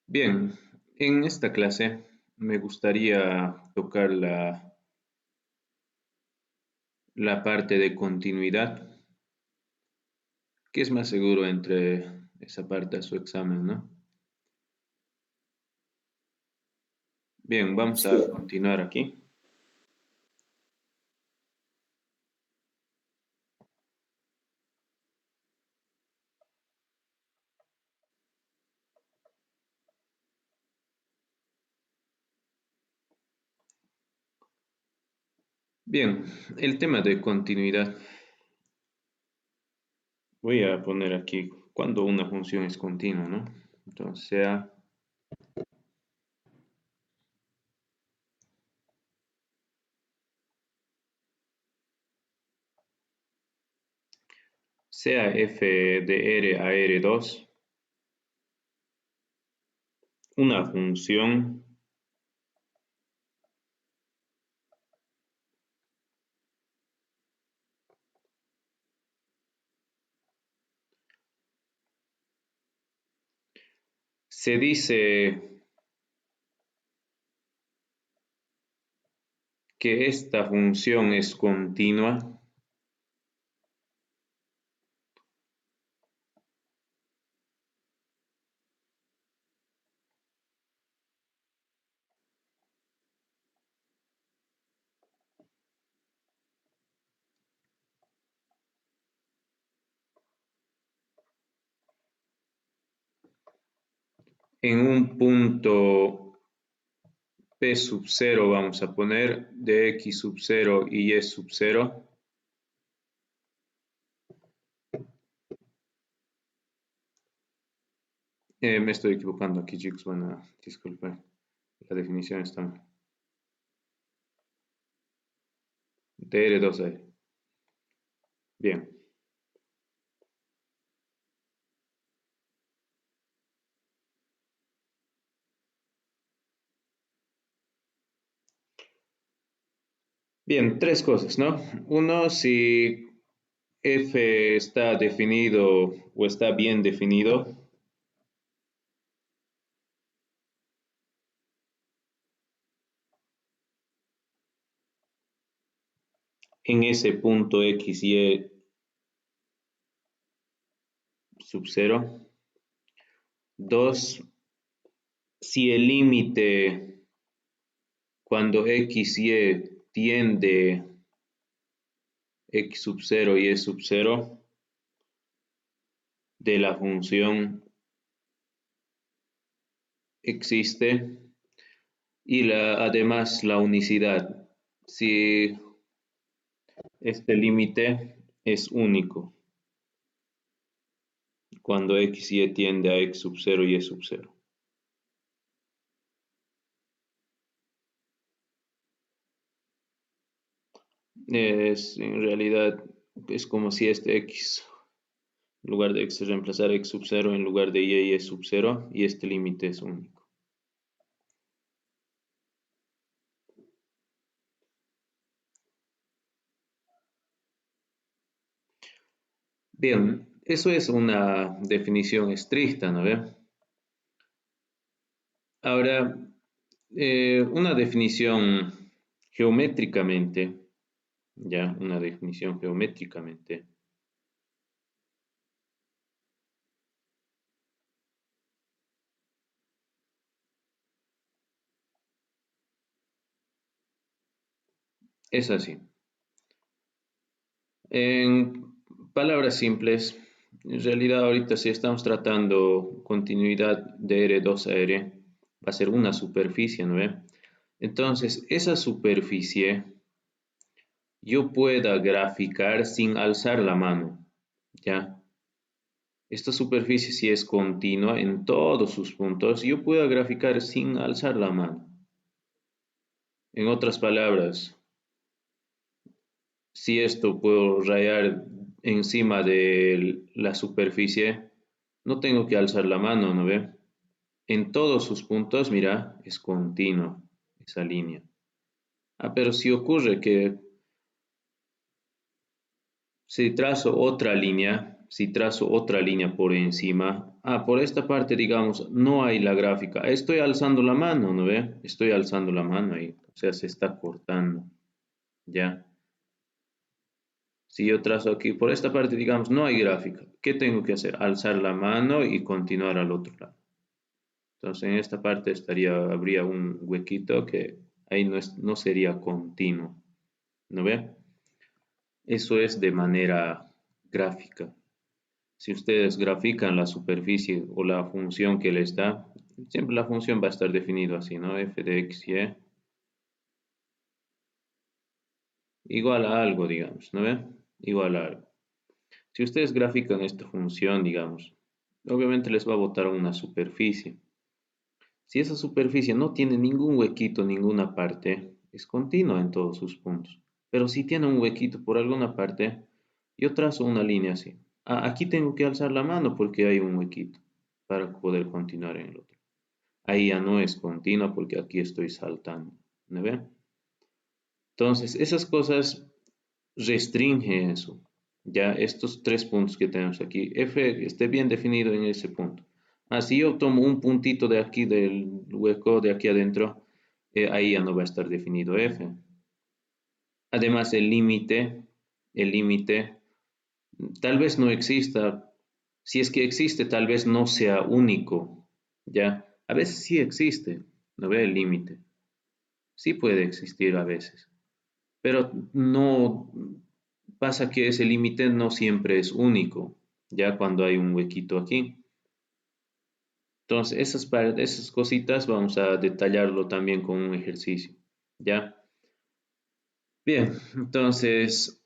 Bien, en esta clase me gustaría tocar la parte de continuidad, que es más seguro entre esa parte a su examen, ¿no? Bien, vamos a continuar aquí. Bien, el tema de continuidad. Voy a poner aquí cuando una función es continua, ¿no? Entonces, sea f de r a r2 una función se dice que esta función es continua en un punto P sub 0 vamos a poner de X sub 0 y Y sub 0. Me estoy equivocando aquí, chicos. Bueno, disculpen. La definición está mal. De R2R. Bien. Bien, tres cosas, ¿no? Uno, si F está definido o está bien definido. En ese punto X, Y sub 0. Dos, si el límite cuando X, Y tiende X sub 0 y Y sub 0 de la función existe y además la unicidad, si este límite es único cuando x y tiende a x sub 0 y y sub 0. En realidad es como si este x, en lugar de x reemplazar x sub 0 en lugar de y sub 0 y este límite es único. Bien, eso es una definición estricta, ¿no ve? Ahora, una definición geométricamente, ya, una definición geométricamente. Es así. En palabras simples, en realidad ahorita si estamos tratando continuidad de R2 a R, va a ser una superficie, ¿no ve? Entonces, esa superficie yo pueda graficar sin alzar la mano, ¿ya? Esta superficie si es continua en todos sus puntos, yo puedo graficar sin alzar la mano. En otras palabras, si esto puedo rayar encima de la superficie, no tengo que alzar la mano, ¿no ve? En todos sus puntos, mira, es continua esa línea. Pero si ocurre que si trazo otra línea, si trazo otra línea por encima, por esta parte, digamos, no hay la gráfica. Estoy alzando la mano, ¿no ve? Estoy alzando la mano ahí, o sea, se está cortando, ¿ya? Si yo trazo aquí por esta parte, digamos, no hay gráfica. ¿Qué tengo que hacer? Alzar la mano y continuar al otro lado. Entonces, en esta parte habría un huequito que ahí no sería continuo, ¿no ve? Eso es de manera gráfica. Si ustedes grafican la superficie o la función que les da, siempre la función va a estar definida así, ¿no? F de x, y igual a algo, digamos, ¿no ve? Igual a algo. Si ustedes grafican esta función, digamos, obviamente les va a botar una superficie. Si esa superficie no tiene ningún huequito en ninguna parte, es continua en todos sus puntos. Pero si tiene un huequito por alguna parte, yo trazo una línea así. Aquí tengo que alzar la mano porque hay un huequito para poder continuar en el otro. Ahí ya no es continua porque aquí estoy saltando. ¿Me ven? Entonces, esas cosas restringen eso. Ya estos tres puntos que tenemos aquí, F esté bien definido en ese punto. Si yo tomo un puntito de aquí del hueco de aquí adentro, ahí ya no va a estar definido F. Además, el límite, tal vez no exista. Si es que existe, tal vez no sea único. Ya, a veces sí existe, ¿no ve el límite? Sí puede existir a veces, pero no pasa que ese límite no siempre es único, ya cuando hay un huequito aquí. Entonces, esas cositas vamos a detallarlo también con un ejercicio, ¿ya? Bien, entonces,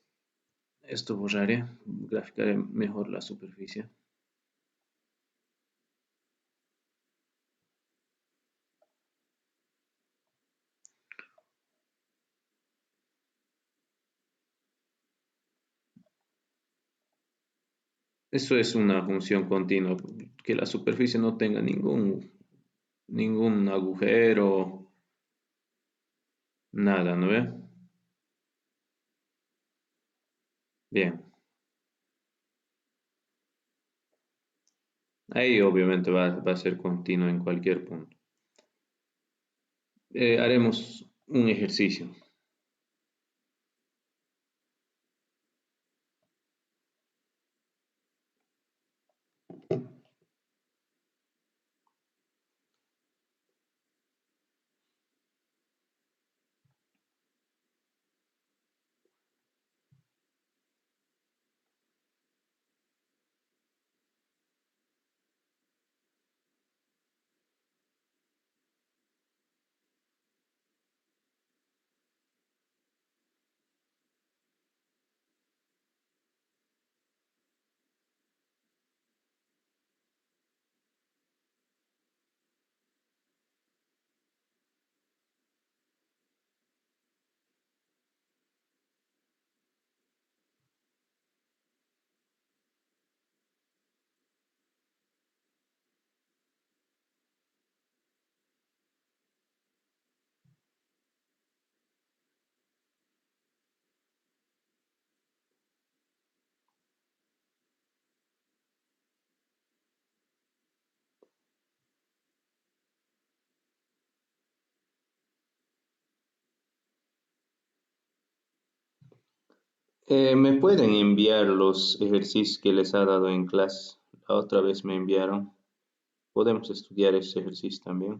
esto borraré, graficaré mejor la superficie. Eso es una función continua, que la superficie no tenga ningún agujero, nada, ¿no ve? Bien, ahí obviamente va a ser continuo en cualquier punto. Haremos un ejercicio. ¿Me pueden enviar los ejercicios que les ha dado en clase? La otra vez me enviaron. ¿Podemos estudiar ese ejercicio también?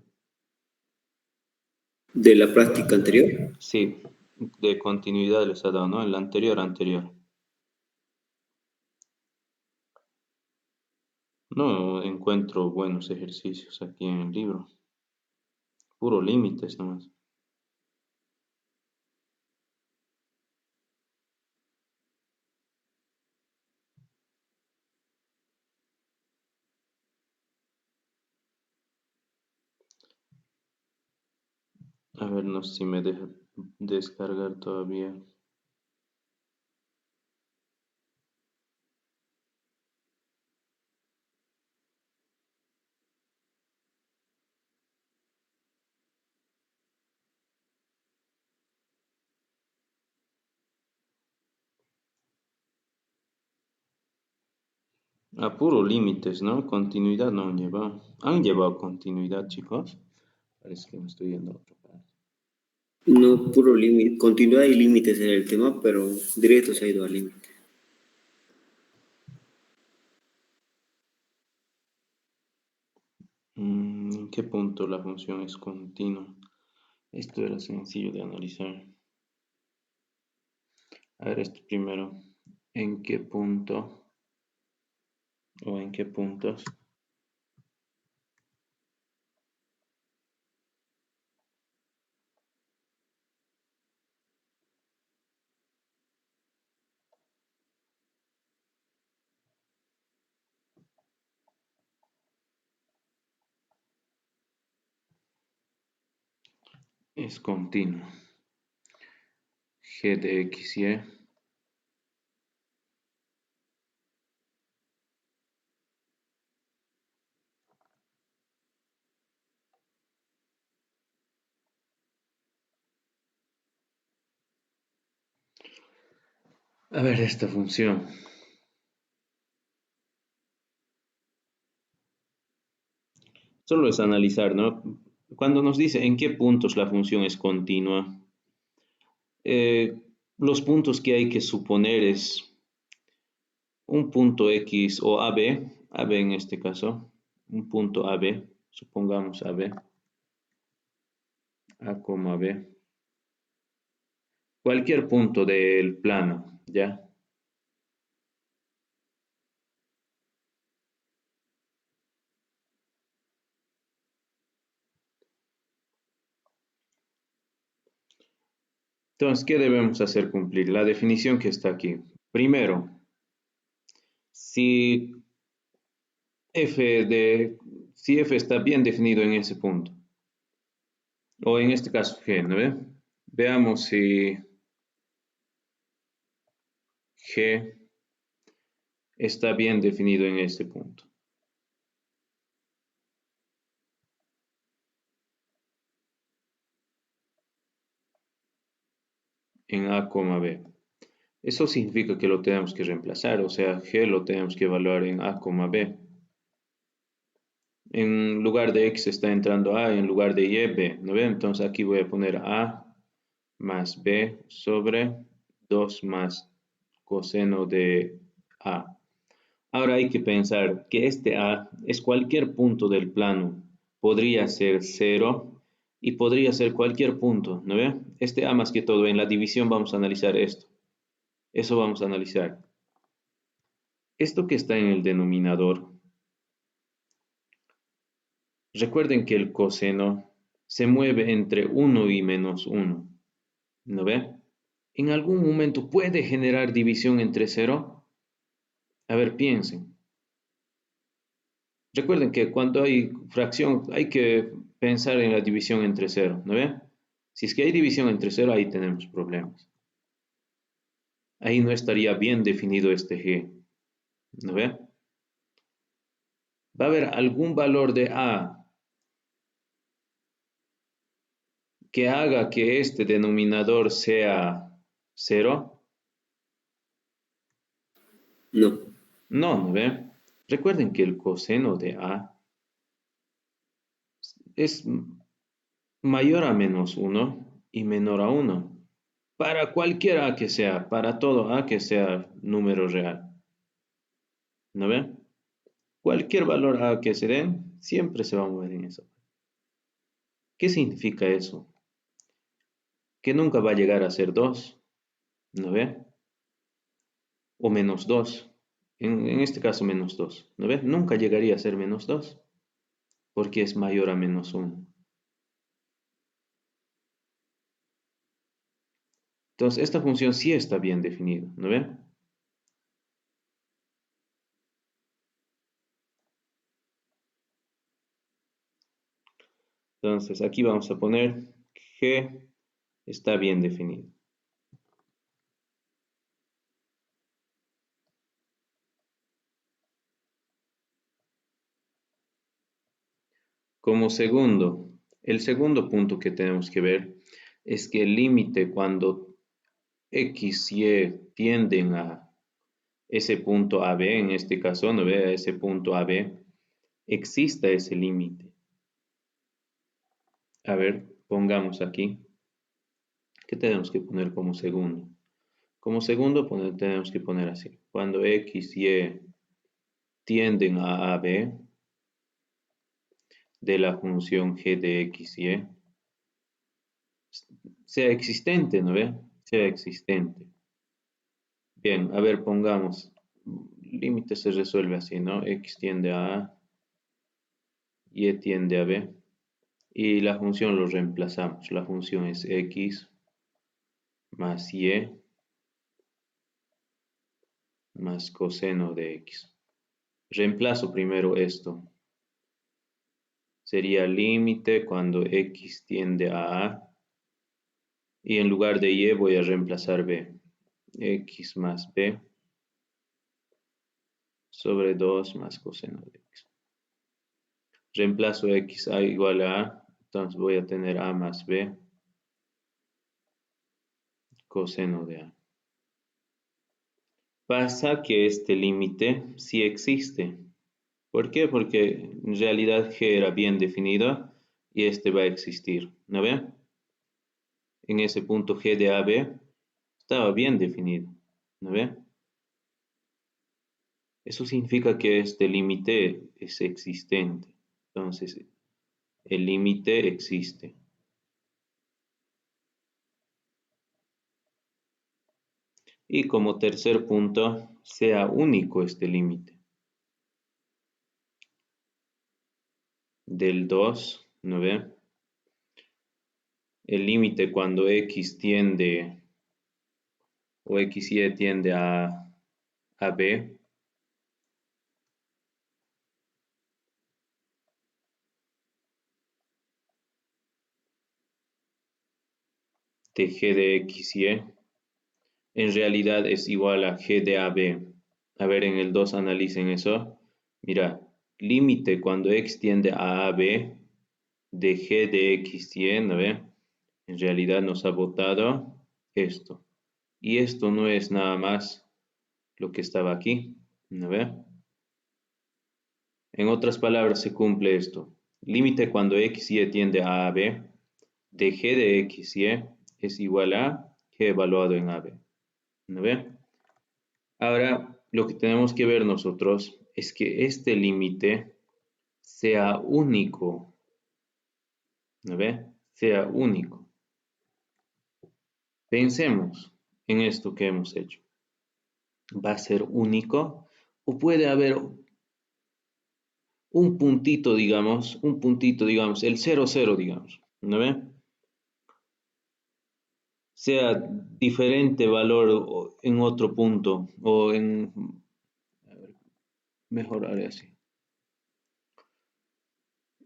De la práctica anterior. Sí, de continuidad les ha dado, ¿no? El anterior. No encuentro buenos ejercicios aquí en el libro. Puro límites nomás. A ver, no sé si me deja descargar todavía. A puro límites, ¿no? Continuidad no han llevado. ¿Han llevado continuidad, chicos? Parece que me estoy yendo a otra parte. No, puro límite. Continuidad y límites era el tema, pero directo se ha ido al límite. ¿En qué punto la función es continua? Esto era sencillo de analizar. A ver, esto primero. ¿En qué punto o en qué puntos es continua? G de x, y. A ver, esta función. Solo es analizar, ¿no? Cuando nos dice en qué puntos la función es continua, eh, los puntos que hay que suponer es un punto X o AB en este caso, un punto AB, supongamos AB, A, B, cualquier punto del plano, ¿ya? Entonces, ¿qué debemos hacer cumplir? La definición que está aquí. Primero, si si f está bien definido en ese punto, o en este caso g, ¿no ve? Veamos si g está bien definido en este punto, en a, b. Eso significa que lo tenemos que reemplazar, o sea, g lo tenemos que evaluar en a, b. En lugar de x está entrando a, en lugar de y, b, ¿no ve? Entonces aquí voy a poner a más b sobre 2 más coseno de a. Ahora hay que pensar que este a es cualquier punto del plano. Podría ser 0 y podría ser cualquier punto, ¿no ve? Este a más que todo, en la división vamos a analizar esto. Eso vamos a analizar. Esto que está en el denominador, recuerden que el coseno se mueve entre 1 y menos 1, ¿no ve? ¿En algún momento puede generar división entre 0? A ver, piensen. Recuerden que cuando hay fracción hay que pensar en la división entre 0, ¿no ve? Si es que hay división entre 0, ahí tenemos problemas. Ahí no estaría bien definido este g, ¿no ve? Va a haber algún valor de a que haga que este denominador sea 0. No, No, ¿no ve? Recuerden que el coseno de a es mayor a menos 1 y menor a 1. Para cualquier a que sea, para todo a que sea número real. ¿No ve? Cualquier valor a que se den, siempre se va a mover en eso. ¿Qué significa eso? Que nunca va a llegar a ser 2, ¿no ve? O menos 2. En este caso menos 2, ¿no ve? Nunca llegaría a ser menos 2, porque es mayor a menos 1. Entonces, esta función sí está bien definida, ¿no ve? Entonces, aquí vamos a poner g está bien definido. Como segundo, el segundo punto que tenemos que ver es que el límite cuando x y tienden a ese punto AB, en este caso, ¿no ve? Ese punto AB, exista ese límite. A ver, pongamos aquí, ¿qué tenemos que poner como segundo? Como segundo tenemos que poner así, cuando X y tienden a AB de la función g de X y sea existente, ¿no ve? Sea existente. Bien, a ver, pongamos, límite se resuelve así, ¿no? X tiende a A, Y tiende a B. Y la función lo reemplazamos. La función es X más Y más coseno de X. Reemplazo primero esto. Sería límite cuando X tiende a A. Y en lugar de Y voy a reemplazar B. X más B sobre 2 más coseno de X. Reemplazo X a igual a A. Entonces voy a tener A más B coseno de A. Pasa que este límite sí existe. ¿Por qué? Porque en realidad G era bien definido y este va a existir. ¿No ven? En ese punto G de AB estaba bien definido. ¿No ven? Eso significa que este límite es existente. Entonces, el límite existe. Y como tercer punto, sea único este límite. Del 2, ¿no ven? El límite cuando X tiende o XY tiende a B de G de XY en realidad es igual a G de AB. A ver, en el 2 analicen eso. Mira, límite cuando X tiende a AB de G de XY, ¿no ve? En realidad nos ha botado esto. Y esto no es nada más lo que estaba aquí, ¿no ve? En otras palabras, se cumple esto. Límite cuando XY tiende a AB de G de XY es igual a G evaluado en AB, ¿no ve? Ahora, lo que tenemos que ver nosotros es que este límite sea único, ¿no ve? Sea único. Pensemos en esto que hemos hecho. ¿Va a ser único? ¿O puede haber un puntito, digamos, el 0,0, digamos, ¿no ve? Sea diferente valor en otro punto o en, a ver, mejor haré así.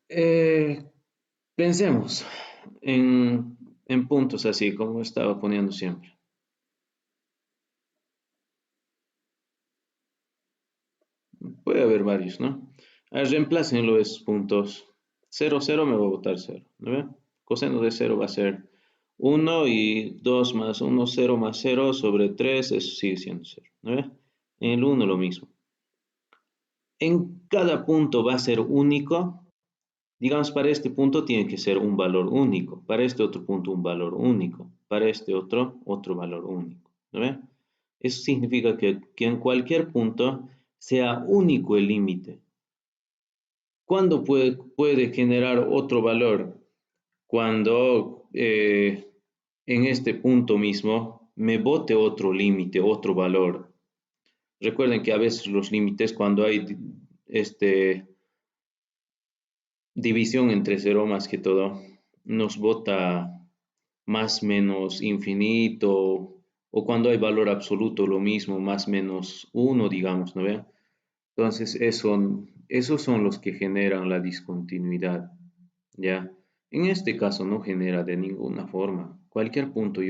Eh, Pensemos en puntos así, como estaba poniendo siempre. Puede haber varios, ¿no? A ver, reemplácenlo esos puntos. 0, 0 me va a botar 0, ¿no ve? Coseno de 0 va a ser 1 y 2 más 1, 0 más 0 sobre 3, eso sigue siendo 0, ¿no ve? En el 1 lo mismo. En cada punto va a ser único. Digamos, para este punto tiene que ser un valor único, para este otro punto un valor único, para este otro valor único, ¿no ve? Eso significa que en cualquier punto sea único el límite. ¿Cuándo puede generar otro valor? Cuando en este punto mismo me bote otro límite, otro valor. Recuerden que a veces los límites, cuando hay este, división entre cero más que todo, nos bota más menos infinito, o cuando hay valor absoluto, lo mismo, más menos uno, digamos, ¿no ve? Entonces, esos son los que generan la discontinuidad, ¿ya? En este caso no genera de ninguna forma. Cualquier punto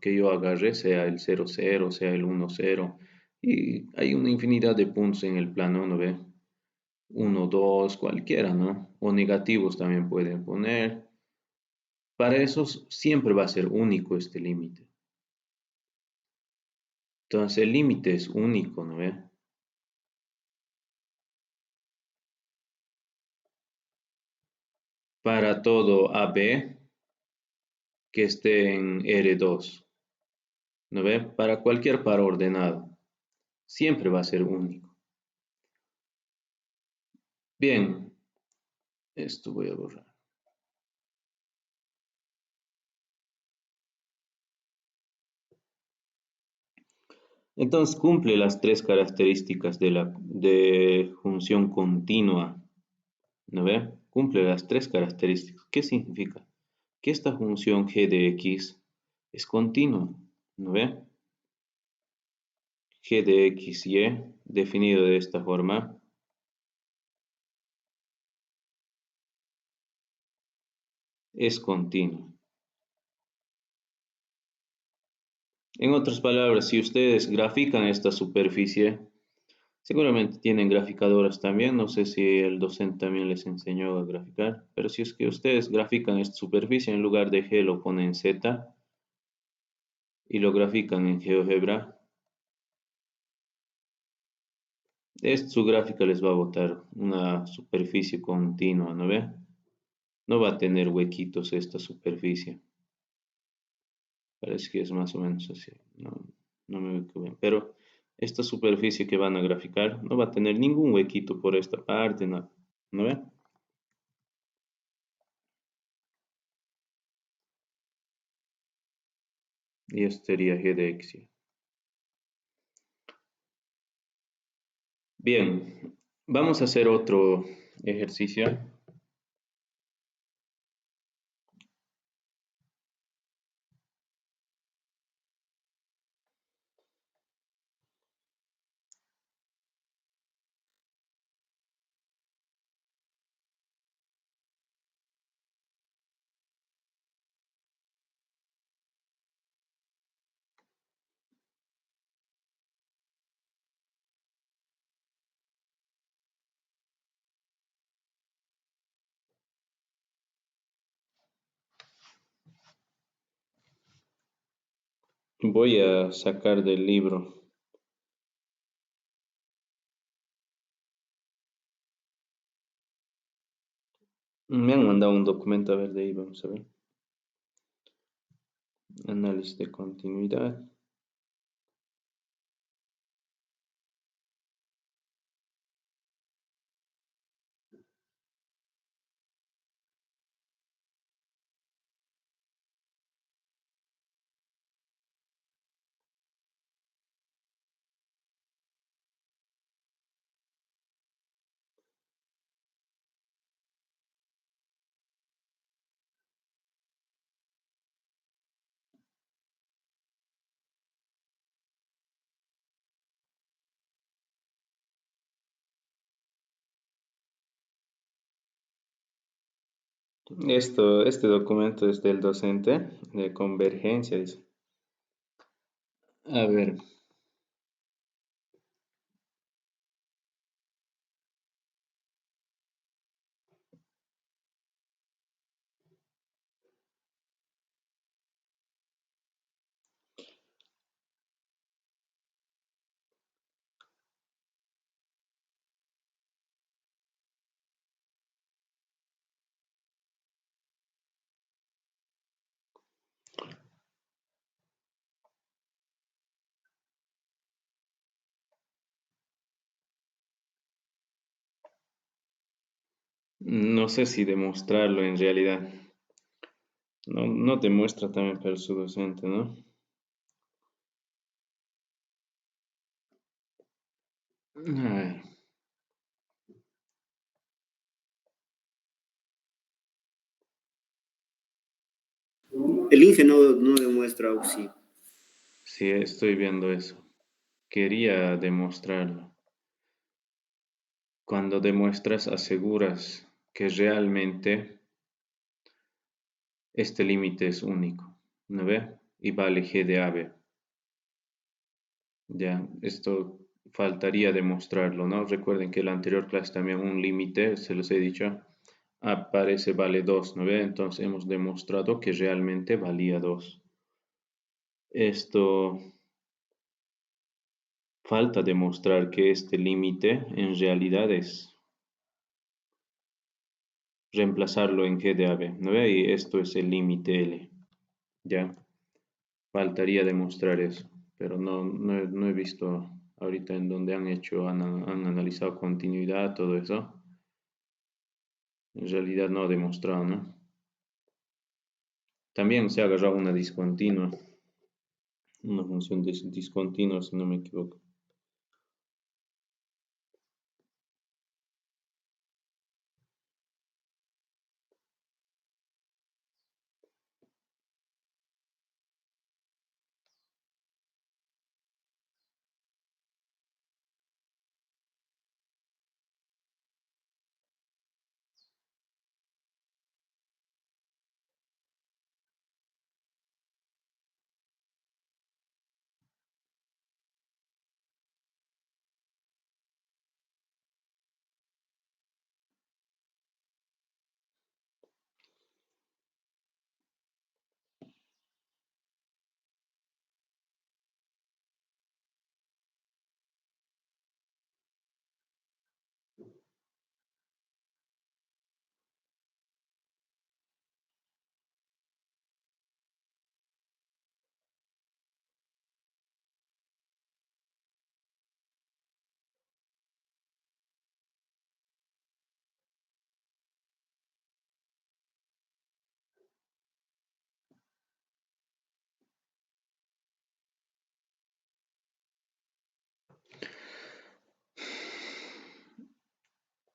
que yo agarre, sea el 0,0, sea el 1,0, y hay una infinidad de puntos en el plano, ¿no ve? 1, 2, cualquiera, ¿no? O negativos también pueden poner. Para eso siempre va a ser único este límite. Entonces el límite es único, ¿no ve? Para todo AB que esté en R2, ¿no ve? Para cualquier par ordenado, siempre va a ser único. Bien, esto voy a borrar. Entonces cumple las tres características de función continua, ¿no ve? Cumple las tres características. ¿Qué significa? Que esta función g de x es continua, ¿no ve? G de x, y, definido de esta forma, es continuo. En otras palabras, si ustedes grafican esta superficie, seguramente tienen graficadoras también, no sé si el docente también les enseñó a graficar, pero si es que ustedes grafican esta superficie, en lugar de G lo ponen Z y lo grafican en GeoGebra, su gráfica les va a botar una superficie continua, ¿no ve? No va a tener huequitos esta superficie. Parece que es más o menos así. No, no me ubico bien. Pero esta superficie que van a graficar no va a tener ningún huequito por esta parte, ¿no? ¿No ve? Y esto sería g de x. Bien, vamos a hacer otro ejercicio. Voy a sacar del libro. Me han mandado un documento, a ver, de ahí vamos a ver. Análisis de continuidad. Este documento es del docente de convergencia, dice. A ver, no sé si demostrarlo en realidad. No, no demuestra también para su docente, ¿no? Ay, El INGE no demuestra AUXI. sí, estoy viendo eso. Quería demostrarlo. Cuando demuestras, aseguras que realmente este límite es único, ¿no ve? Y vale g de AB. Ya, esto faltaría demostrarlo, ¿no? Recuerden que en la anterior clase también un límite, se los he dicho, aparece vale 2, ¿no ve? Entonces hemos demostrado que realmente valía 2. Esto falta demostrar que este límite en realidad es reemplazarlo en g de AB, ¿no ve? Y esto es el límite L, ¿ya? Faltaría demostrar eso, pero no he visto ahorita en donde han analizado continuidad, todo eso. En realidad no ha demostrado, ¿no? También se ha agarrado una discontinua, una función discontinua, si no me equivoco.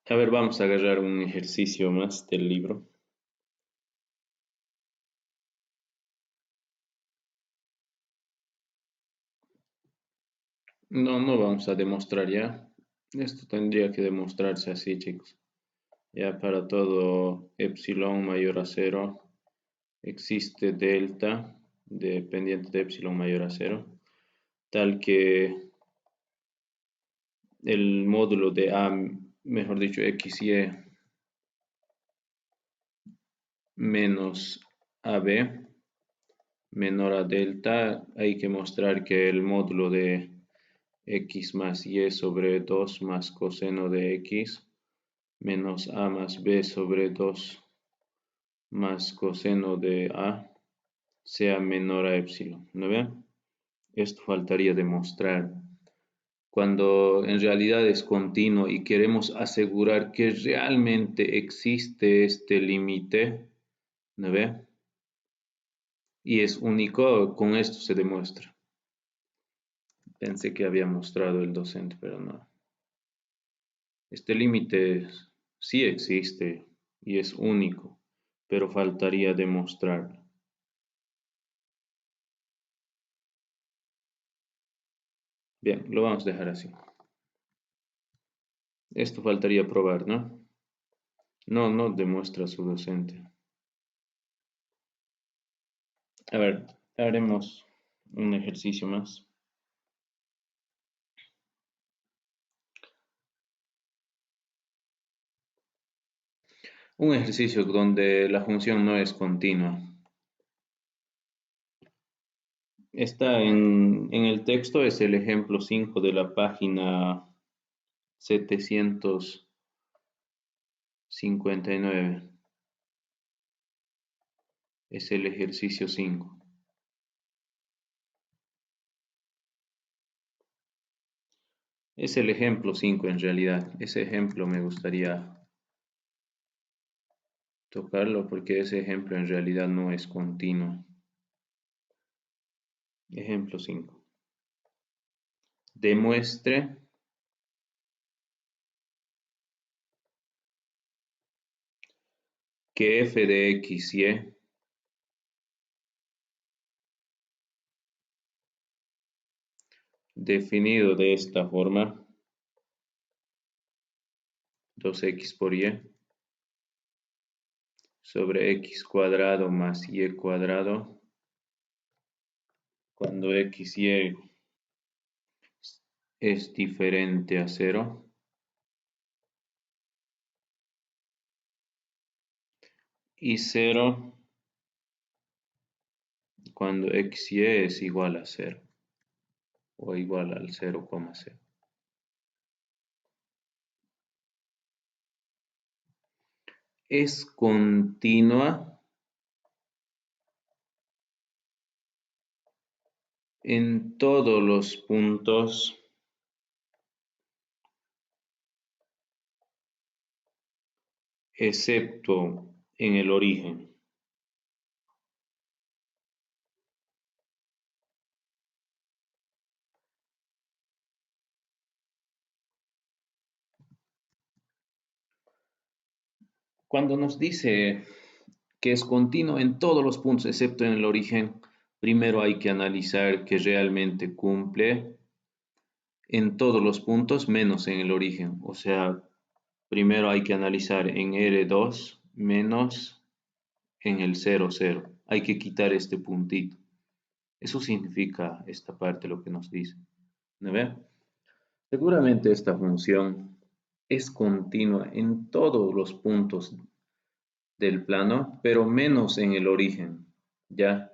A ver, vamos a agarrar un ejercicio más del libro. No vamos a demostrar ya. Esto tendría que demostrarse así, chicos. Ya para todo epsilon mayor a cero existe delta dependiente de epsilon mayor a cero, tal que el módulo de A, mejor dicho, XY menos AB menor a delta, hay que mostrar que el módulo de x más y sobre 2 más coseno de x menos a más b sobre 2 más coseno de a sea menor a epsilon, ¿no ven? Esto faltaría demostrar. Cuando en realidad es continuo y queremos asegurar que realmente existe este límite, ¿no ve? Y es único, con esto se demuestra. Pensé que había mostrado el docente, pero no. Este límite sí existe y es único, pero faltaría demostrarlo. Bien, lo vamos a dejar así. Esto faltaría probar, ¿no? No demuestra su docente. A ver, haremos un ejercicio más. Un ejercicio donde la función no es continua. Está en el texto, es el ejemplo 5 de la página 759. Es el ejercicio 5. Es el ejemplo 5 en realidad. Ese ejemplo me gustaría tocarlo porque ese ejemplo en realidad no es continuo. Ejemplo 5. Demuestre que f de x, y definido de esta forma, 2x por y sobre x cuadrado más y cuadrado, cuando x y es diferente a 0, y 0 cuando x y es igual a 0. o igual al 0,0. Es continua en todos los puntos excepto en el origen. Cuando nos dice que es continuo en todos los puntos excepto en el origen, primero hay que analizar que realmente cumple en todos los puntos menos en el origen. O sea, primero hay que analizar en R2 menos en el 0, 0. Hay que quitar este puntito. Eso significa esta parte lo que nos dice. ¿No ve? Seguramente esta función es continua en todos los puntos del plano, pero menos en el origen. ¿Ya?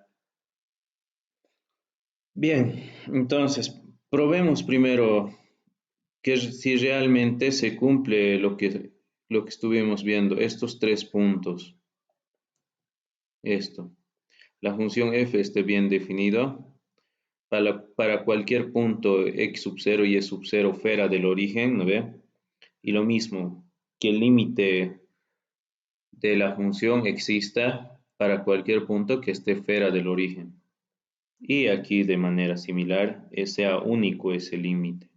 Bien, entonces probemos primero que si realmente se cumple lo que estuvimos viendo, estos tres puntos. Esto. La función f esté bien definido. Para cualquier punto x sub 0 y y sub 0 fuera del origen, ¿no ve? Y lo mismo, que el límite de la función exista para cualquier punto que esté fuera del origen. Y aquí de manera similar, sea único ese límite.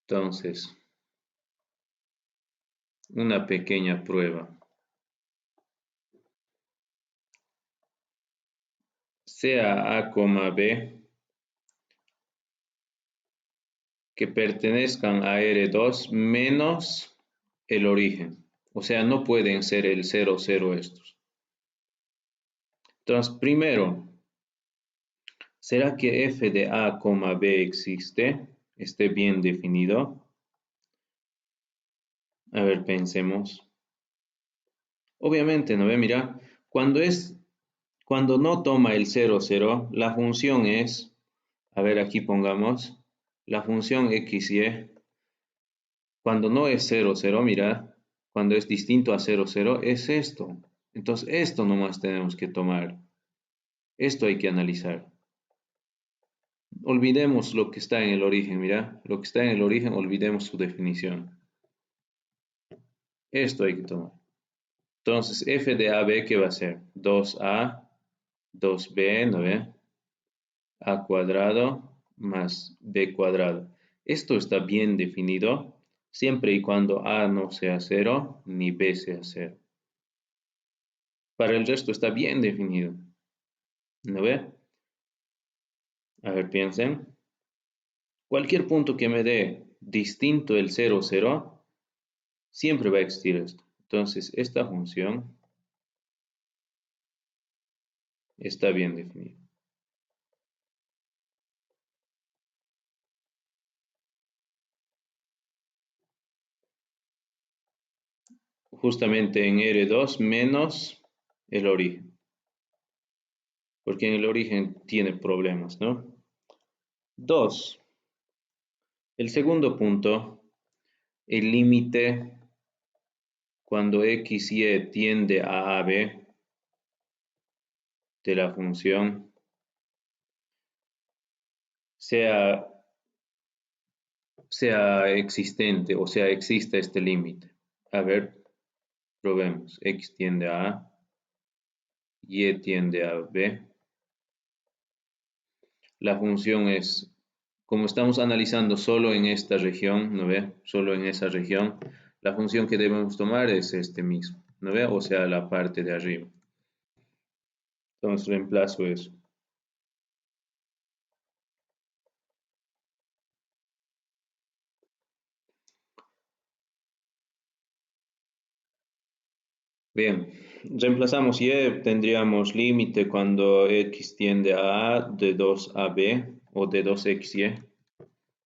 Entonces, una pequeña prueba. Sea a, b que pertenezcan a R2 menos el origen. O sea, no pueden ser el 0, 0 estos. Entonces, primero, ¿será que f de a, b existe? Esté bien definido. A ver, pensemos. Obviamente, ¿no ve? Mira, cuando no toma el 0, 0, la función es, a ver, aquí pongamos, la función x, y, cuando no es 0, 0, mira, cuando es distinto a 0, 0, es esto. Entonces, esto nomás tenemos que tomar. Esto hay que analizar. Olvidemos lo que está en el origen, mira. Lo que está en el origen, olvidemos su definición. Esto hay que tomar. Entonces, f de AB, ¿qué va a ser? 2a, 2b, ¿no ve? A cuadrado más b cuadrado. Esto está bien definido siempre y cuando a no sea 0 ni b sea 0. Para el resto está bien definido. ¿No ve? A ver, piensen. Cualquier punto que me dé distinto del 0, 0, siempre va a existir esto. Entonces, esta función está bien definida. Justamente en R2 menos el origen. Porque en el origen tiene problemas, ¿no? 2. El segundo punto, el límite cuando x, y tiende a AB de la función sea existente, o sea, exista este límite. A ver, probemos. X tiende a A, Y tiende a B. La función es, como estamos analizando solo en esta región, ¿no ve? Solo en esa región, la función que debemos tomar es este mismo, ¿no ve? O sea, la parte de arriba. Entonces reemplazo eso. Bien, reemplazamos y, tendríamos límite cuando x tiende a de 2 a b o de 2xy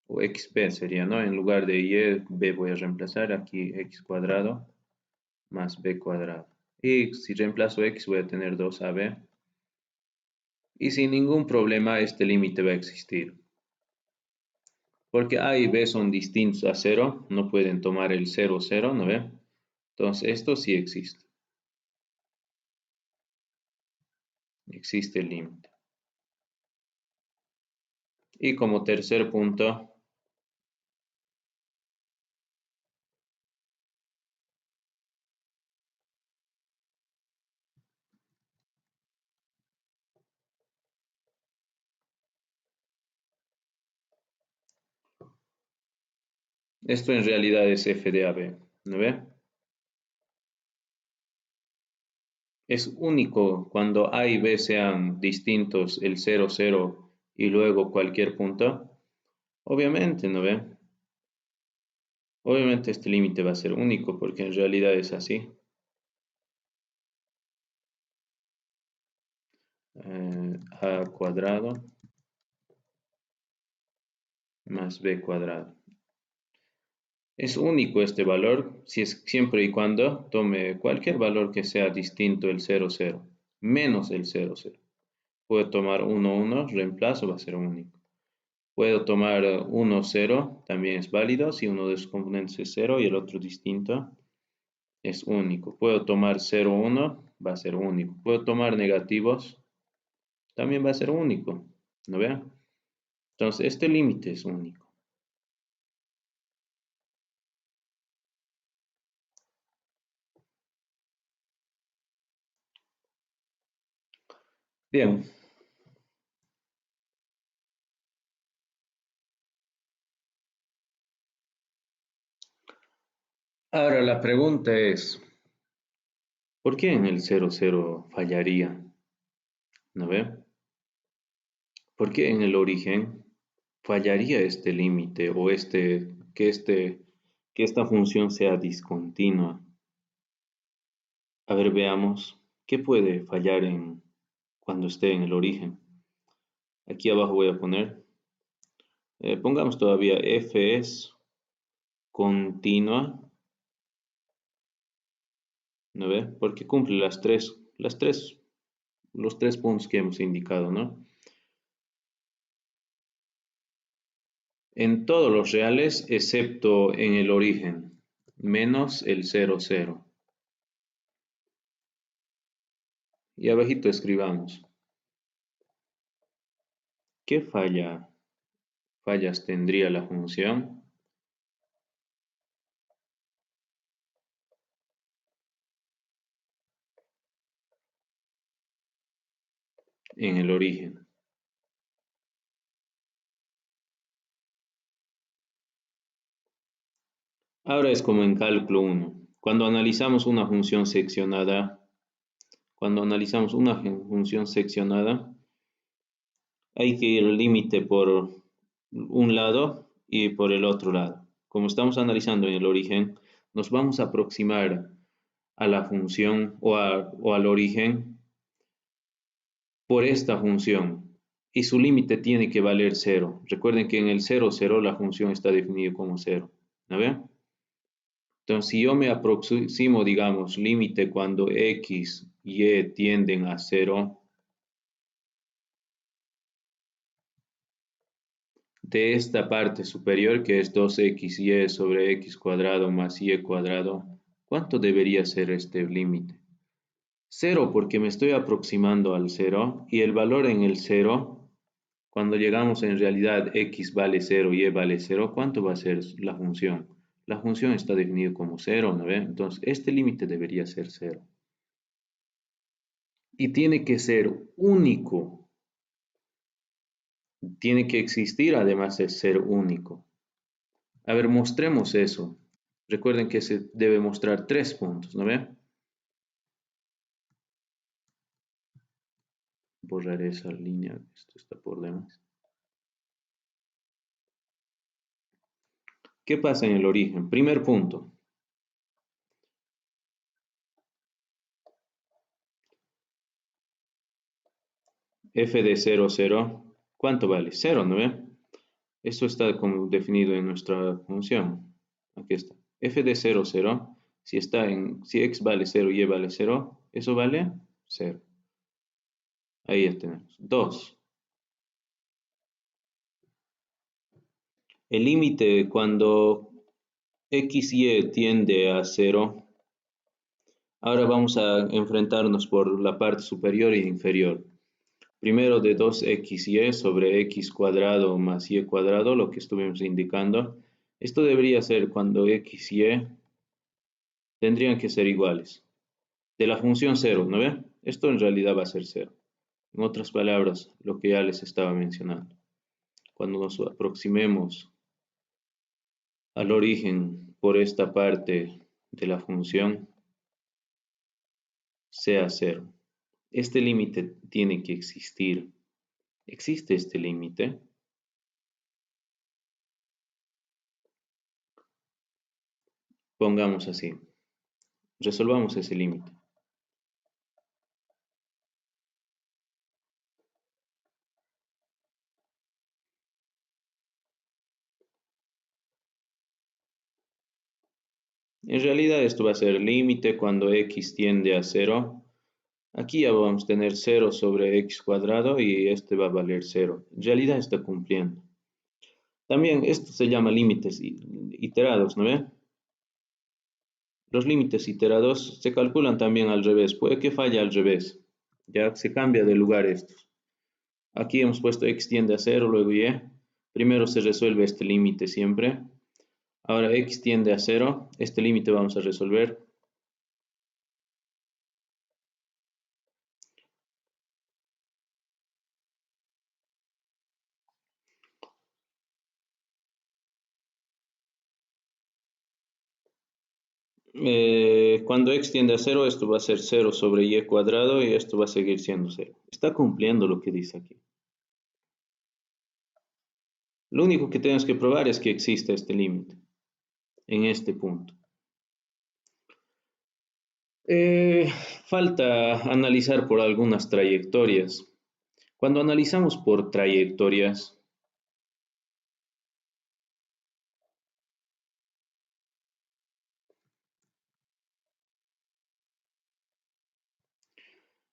o xb sería, ¿no? En lugar de y, b voy a reemplazar aquí x cuadrado más b cuadrado. Y si reemplazo x voy a tener 2ab Y sin ningún problema este límite va a existir. Porque A y B son distintos a cero, no pueden tomar el 0, 0, ¿no ve? Entonces esto sí existe. Existe el límite. Y como tercer punto, esto en realidad es f de AB, ¿no ve? Es único cuando A y B sean distintos el 0, 0 y luego cualquier punto. Obviamente, ¿no ve? Obviamente este límite va a ser único porque en realidad es así. A cuadrado más B cuadrado. Es único este valor si es siempre y cuando tome cualquier valor que sea distinto el 0, 0, menos el 0, 0. Puedo tomar 1, 1, reemplazo, va a ser único. Puedo tomar 1, 0, también es válido si uno de sus componentes es 0 y el otro distinto, es único. Puedo tomar 0, 1, va a ser único. Puedo tomar negativos, también va a ser único. ¿No vean? Entonces, este límite es único. Bien. Ahora la pregunta es, ¿por qué en el 0, 0 fallaría? ¿No ve? ¿Por qué en el origen fallaría este límite o que esta función sea discontinua? A ver, veamos, ¿qué puede fallar cuando esté en el origen? Aquí abajo voy a poner, pongamos todavía f es continua, ¿no ve? Porque cumple los tres puntos que hemos indicado, ¿no? En todos los reales, excepto en el origen, menos el 0, 0. Y abajito escribamos, ¿qué fallas tendría la función en el origen? Ahora es como en cálculo 1. Cuando analizamos una función seccionada, hay que ir al límite por un lado y por el otro lado. Como estamos analizando en el origen, nos vamos a aproximar a la función o al origen por esta función y su límite tiene que valer cero. Recuerden que en el 0, 0 la función está definida como cero. ¿No ven? Entonces, si yo me aproximo, digamos, límite cuando x y y tienden a cero, de esta parte superior, que es 2xy sobre x cuadrado más y cuadrado, ¿cuánto debería ser este límite? Cero, porque me estoy aproximando al cero, y el valor en el cero, cuando llegamos en realidad x vale cero y vale cero, ¿cuánto va a ser la función? La función está definida como cero, ¿no ven? Entonces, este límite debería ser cero. Y tiene que ser único. Tiene que existir además de ser único. A ver, mostremos eso. Recuerden que se debe mostrar 3 puntos, ¿no ven? Borrar esa línea, esto está por demás. ¿Qué pasa en el origen? Primer punto. F de 0, 0. ¿Cuánto vale? 0, ¿no ven? Esto está como definido en nuestra función. Aquí está. F de 0, 0. Si x vale 0 y vale 0, eso vale 0. Ahí ya tenemos. 2. El límite cuando x y tiende a 0. Ahora vamos a enfrentarnos por la parte superior e inferior. Primero de 2xy sobre x cuadrado más y cuadrado, lo que estuvimos indicando. Esto debería ser cuando x y tendrían que ser iguales. De la función 0, ¿no ve? Esto en realidad va a ser 0. En otras palabras, lo que ya les estaba mencionando. Cuando nos aproximemos al origen por esta parte de la función, sea 0. Este límite tiene que existir. ¿Existe este límite? Pongamos así. Resolvamos ese límite. En realidad esto va a ser límite cuando x tiende a 0. Aquí ya vamos a tener 0 sobre x cuadrado y este va a valer 0. En realidad está cumpliendo. También esto se llama límites iterados, ¿no ve? Los límites iterados se calculan también al revés. Puede que falle al revés. Ya se cambia de lugar esto. Aquí hemos puesto x tiende a 0, luego y. Primero se resuelve este límite siempre. Ahora x tiende a 0. Este límite vamos a resolver. Cuando x tiende a 0, esto va a ser 0 sobre y cuadrado y esto va a seguir siendo 0. Está cumpliendo lo que dice aquí. Lo único que tenemos que probar es que existe este límite en este punto. Falta analizar por algunas trayectorias. Cuando analizamos por trayectorias,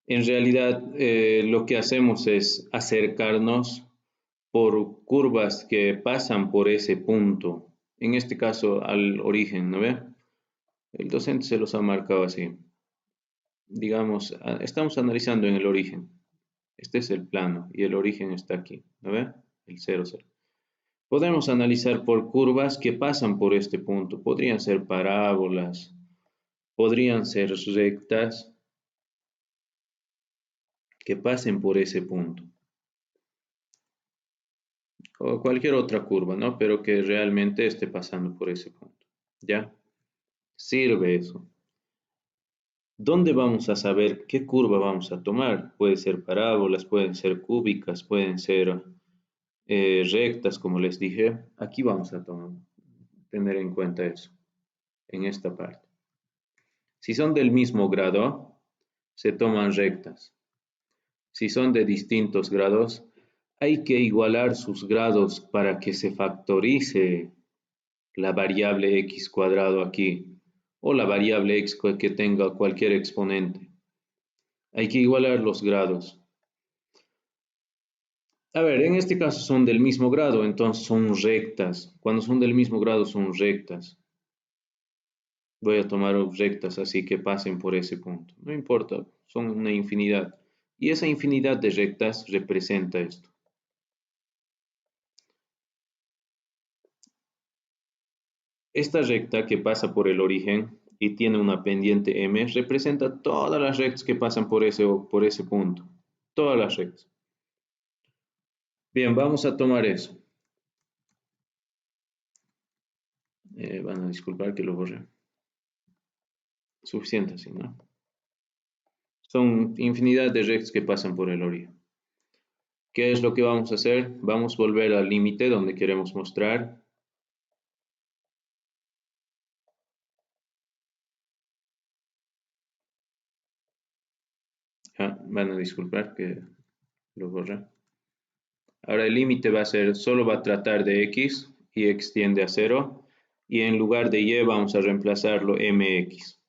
en realidad lo que hacemos es acercarnos por curvas que pasan por ese punto, en este caso al origen, ¿no ve? El docente se los ha marcado así. Digamos, estamos analizando en el origen. Este es el plano y el origen está aquí, ¿no ve? El 0, 0. Podemos analizar por curvas que pasan por este punto. Podrían ser parábolas, podrían ser rectas que pasen por ese punto. O cualquier otra curva, ¿no? Pero que realmente esté pasando por ese punto. ¿Ya? Sirve eso. ¿Dónde vamos a saber qué curva vamos a tomar? Puede ser parábolas, pueden ser cúbicas, pueden ser rectas, como les dije. Aquí vamos a tener en cuenta eso, en esta parte. Si son del mismo grado, se toman rectas. Si son de distintos grados, hay que igualar sus grados para que se factorice la variable x cuadrado aquí, o la variable x que tenga cualquier exponente. Hay que igualar los grados. A ver, en este caso son del mismo grado, entonces son rectas. Cuando son del mismo grado son rectas. Voy a tomar rectas así que pasen por ese punto. No importa, son una infinidad. Y esa infinidad de rectas representa esto. Esta recta que pasa por el origen y tiene una pendiente m representa todas las rectas que pasan por ese punto. Todas las rectas. Bien, vamos a tomar eso. Van a disculpar que lo borre. Suficiente así, ¿no? Son infinidad de rectas que pasan por el origen. ¿Qué es lo que vamos a hacer? Vamos a volver al límite donde queremos mostrar. Van a disculpar que lo borré. Ahora el límite va a ser, solo va a tratar de x y x tiende a 0. Y en lugar de y vamos a reemplazarlo mx.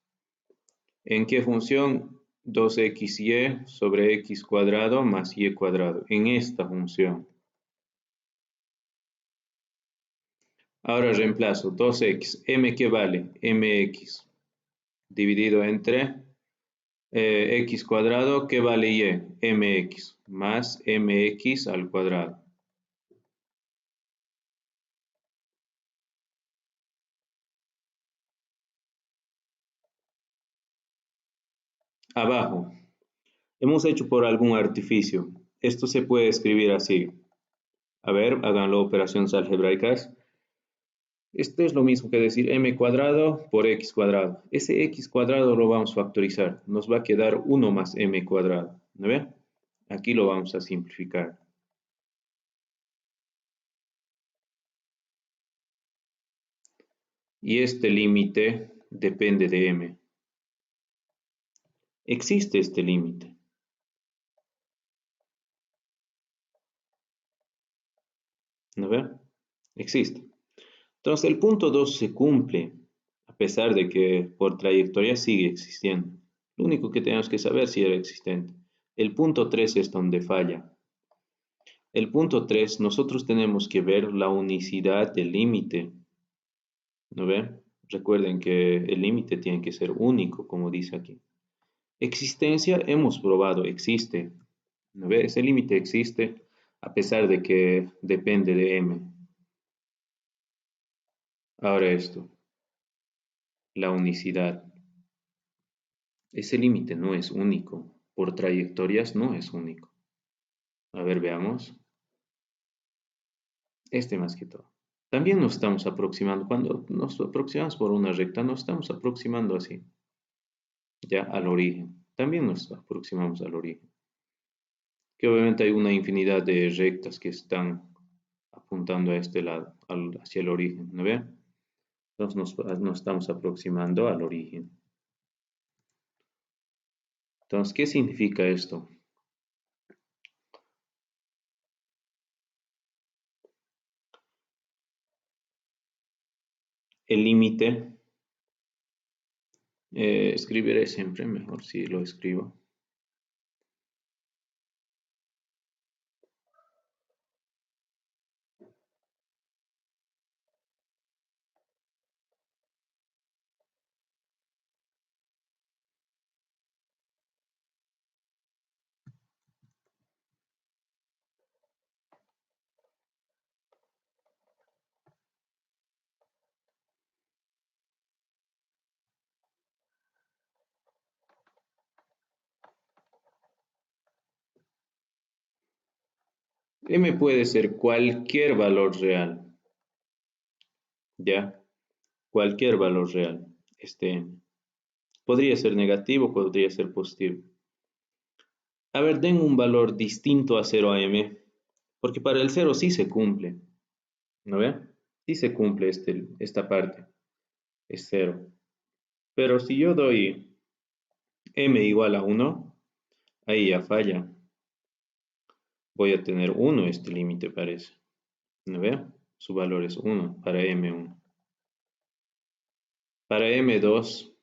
¿En qué función? 2xy sobre x cuadrado más y cuadrado en esta función. Ahora reemplazo 2x, m que vale, mx, dividido entre x cuadrado que vale y, mx, más mx al cuadrado. Abajo, hemos hecho por algún artificio. Esto se puede escribir así. A ver, háganlo operaciones algebraicas. Esto es lo mismo que decir m cuadrado por x cuadrado. Ese x cuadrado lo vamos a factorizar. Nos va a quedar 1 más m cuadrado. ¿No ve? Aquí lo vamos a simplificar. Y este límite depende de m. Existe este límite. ¿No ve? Existe. Entonces el punto 2 se cumple, a pesar de que por trayectoria sigue existiendo. Lo único que tenemos que saber si era existente. El punto 3 es donde falla. El punto 3 nosotros tenemos que ver la unicidad del límite. ¿No ve? Recuerden que el límite tiene que ser único, como dice aquí. Existencia hemos probado, existe. ¿No ve? Ese límite existe a pesar de que depende de m. Ahora esto, la unicidad. Ese límite no es único. Por trayectorias no es único. A ver, veamos. Este más que todo. También nos estamos aproximando. Cuando nos aproximamos por una recta, nos estamos aproximando así. Ya al origen. También nos aproximamos al origen. Que obviamente hay una infinidad de rectas que están apuntando a este lado, hacia el origen. ¿No ven? Entonces nos estamos aproximando al origen. Entonces, ¿qué significa esto? El límite, escribiré siempre, mejor si lo escribo. M puede ser cualquier valor real, ¿ya? Cualquier valor real, este M. Podría ser negativo, podría ser positivo. A ver, den un valor distinto a 0 a M, porque para el 0 sí se cumple, ¿no ve? Sí se cumple esta parte, es 0. Pero si yo doy M igual a 1, ahí ya falla. Voy a tener 1 este límite parece, ¿no ve? Su valor es 1 para M1. Para M2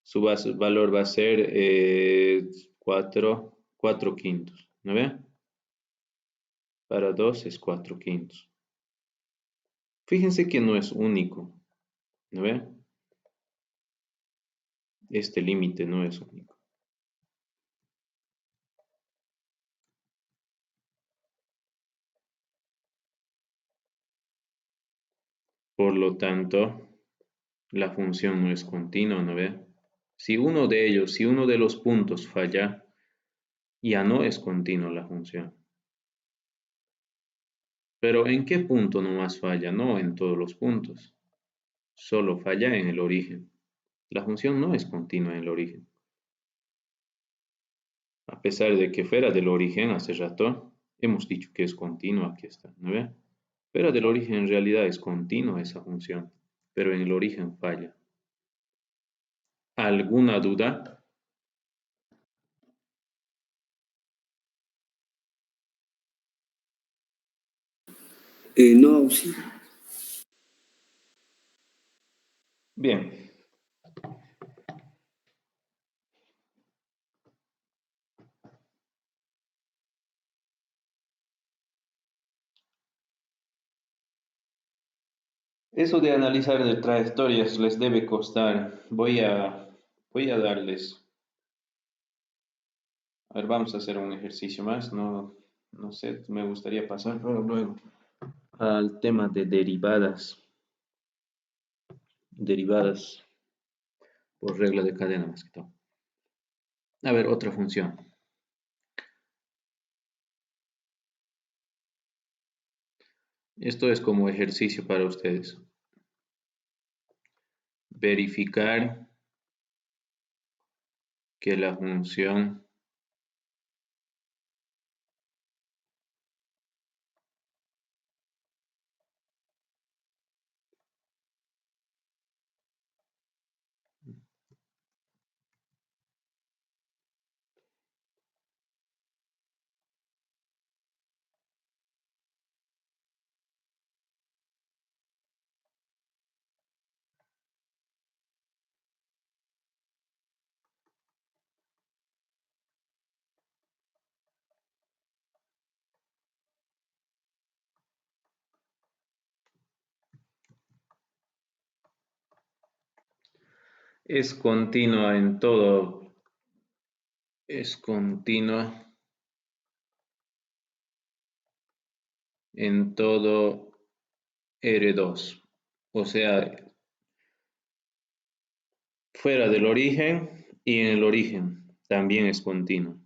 su valor va a ser 4 quintos, ¿no ve? Para 2 es 4 quintos. Fíjense que no es único, ¿no ve? Este límite no es único. Por lo tanto, la función no es continua, ¿no ve? Si uno de ellos, si uno de los puntos falla, ya no es continua la función. Pero ¿en qué punto nomás falla? No en todos los puntos. Solo falla en el origen. La función no es continua en el origen. A pesar de que fuera del origen hace rato, hemos dicho que es continua, aquí está, ¿no ve? Fuera del origen en realidad es continua esa función, pero en el origen falla. ¿Alguna duda? No, sí. Bien, Eso de analizar de trayectorias les debe costar. Voy a darles. A ver, vamos a hacer un ejercicio más. No, no sé, me gustaría pasar pero luego al tema de derivadas. Derivadas por regla de cadena más que todo. A ver, otra función. Esto es como ejercicio para ustedes. Verificar que la función es continua en todo, es continua en todo R2. O sea, fuera del origen y en el origen también es continua.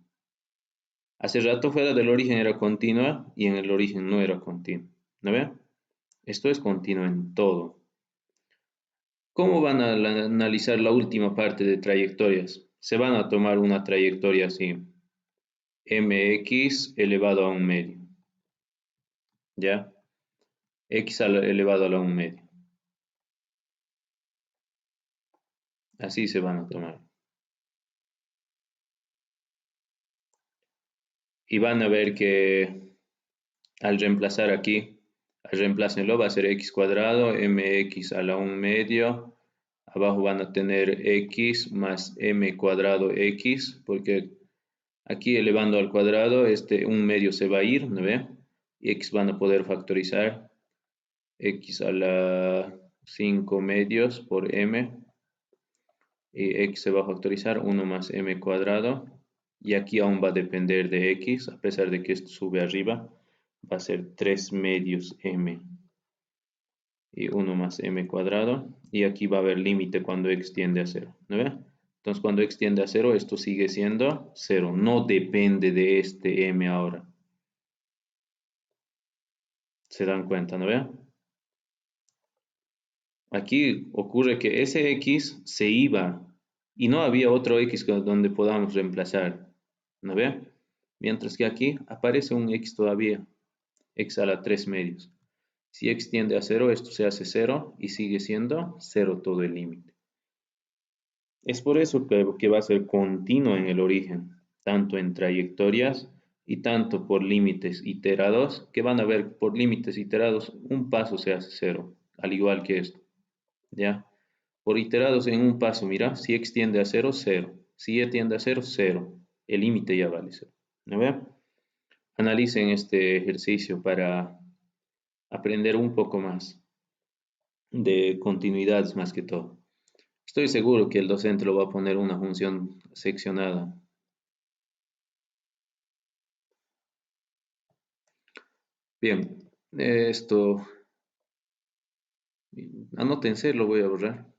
Hace rato fuera del origen era continua y en el origen no era continua. ¿No ve? Esto es continuo en todo. ¿Cómo van a analizar la última parte de trayectorias? Se van a tomar una trayectoria así, mx elevado a un medio, ¿ya? Elevado a la un medio. Así se van a tomar. Y van a ver que al reemplazar aquí, reemplácenlo, va a ser x cuadrado, mx a la un medio. Abajo van a tener x más m cuadrado x, porque aquí elevando al cuadrado, este un medio se va a ir, ¿no ve? Y x van a poder factorizar x a la 5 medios por m. Y x se va a factorizar 1 más m cuadrado. Y aquí aún va a depender de x, a pesar de que esto sube arriba, va a ser 3 medios m y 1 más m cuadrado. Y aquí va a haber límite cuando x tiende a 0, ¿no ve? Entonces cuando x tiende a 0, esto sigue siendo 0, no depende de este m ahora. ¿Se dan cuenta, no ve? Aquí ocurre que ese x se iba y no había otro x donde podamos reemplazar, ¿no ve? Mientras que aquí aparece un x todavía, x a la 3 medios. Si x tiende a 0, esto se hace 0 y sigue siendo 0 todo el límite. Es por eso que va a ser continuo en el origen, tanto en trayectorias y tanto por límites iterados, que van a ver por límites iterados un paso se hace 0, al igual que esto, ¿ya? Por iterados en un paso, mira, si x tiende a 0, 0. Si y tiende a 0, 0. El límite ya vale 0. ¿No ve? Analicen este ejercicio para aprender un poco más de continuidades más que todo. Estoy seguro que el docente lo va a poner una función seccionada. Bien, esto, anótense, lo voy a borrar.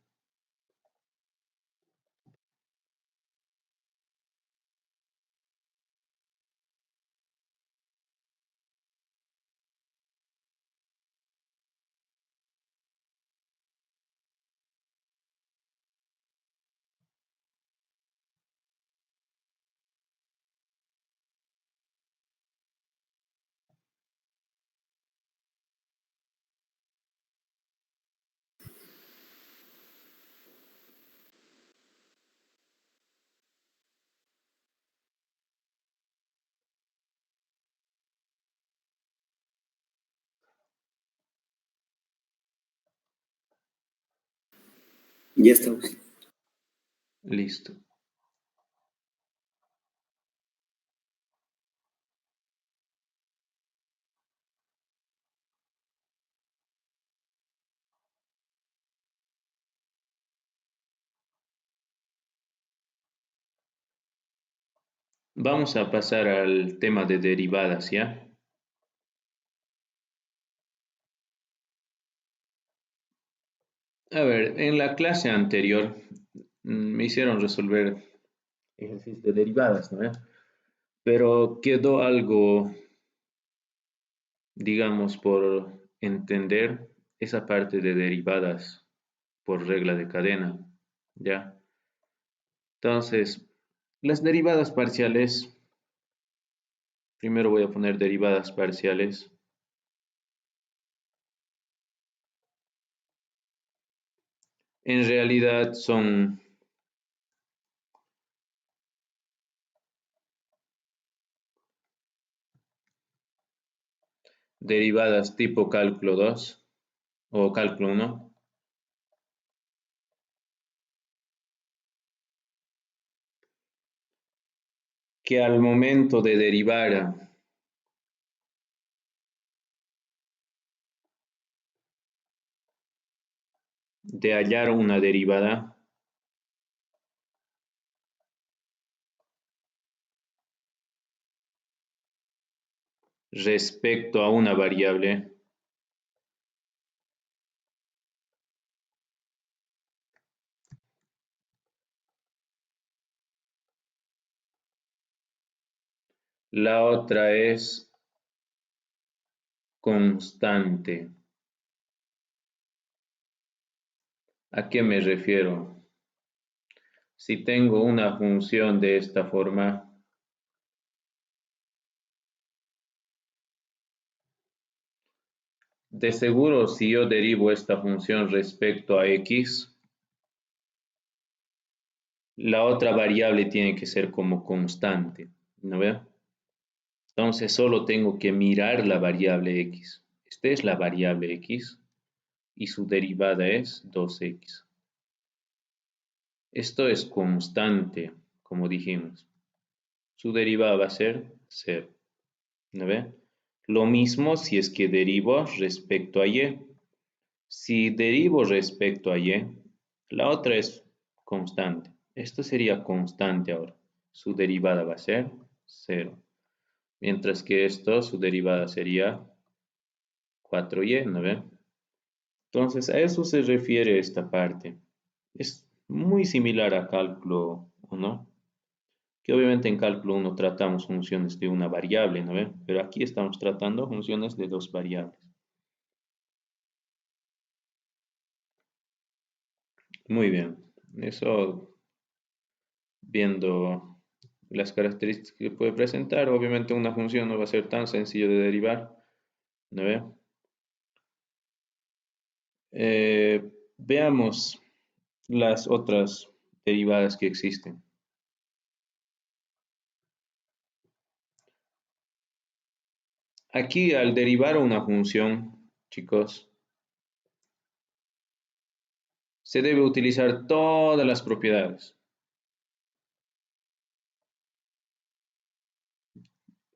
Ya estamos. Listo. Vamos a pasar al tema de derivadas, ¿ya? A ver, en la clase anterior me hicieron resolver ejercicios de derivadas, ¿no? Pero quedó algo, digamos, por entender esa parte de derivadas por regla de cadena, ¿ya? Entonces, las derivadas parciales, primero voy a poner derivadas parciales. En realidad son derivadas tipo cálculo 2 o cálculo 1, que al momento de derivar de hallar una derivada, respecto a una variable, la otra es constante. ¿A qué me refiero? Si tengo una función de esta forma, de seguro si yo derivo esta función respecto a x, la otra variable tiene que ser como constante, ¿no ve? Entonces solo tengo que mirar la variable x. Esta es la variable x y su derivada es 2x. Esto es constante, como dijimos. Su derivada va a ser 0. ¿No ve? Lo mismo si es que derivo respecto a y. Si derivo respecto a y, la otra es constante. Esto sería constante ahora. Su derivada va a ser 0. Mientras que esto, su derivada sería 4y, ¿no ve? Entonces, a eso se refiere esta parte. Es muy similar a cálculo 1, que obviamente en cálculo 1 tratamos funciones de una variable, ¿no ve? Pero aquí estamos tratando funciones de dos variables. Muy bien. Eso viendo las características que puede presentar, obviamente una función no va a ser tan sencillo de derivar, ¿no ve? Veamos las otras derivadas que existen. Aquí al derivar una función, chicos, se debe utilizar todas las propiedades.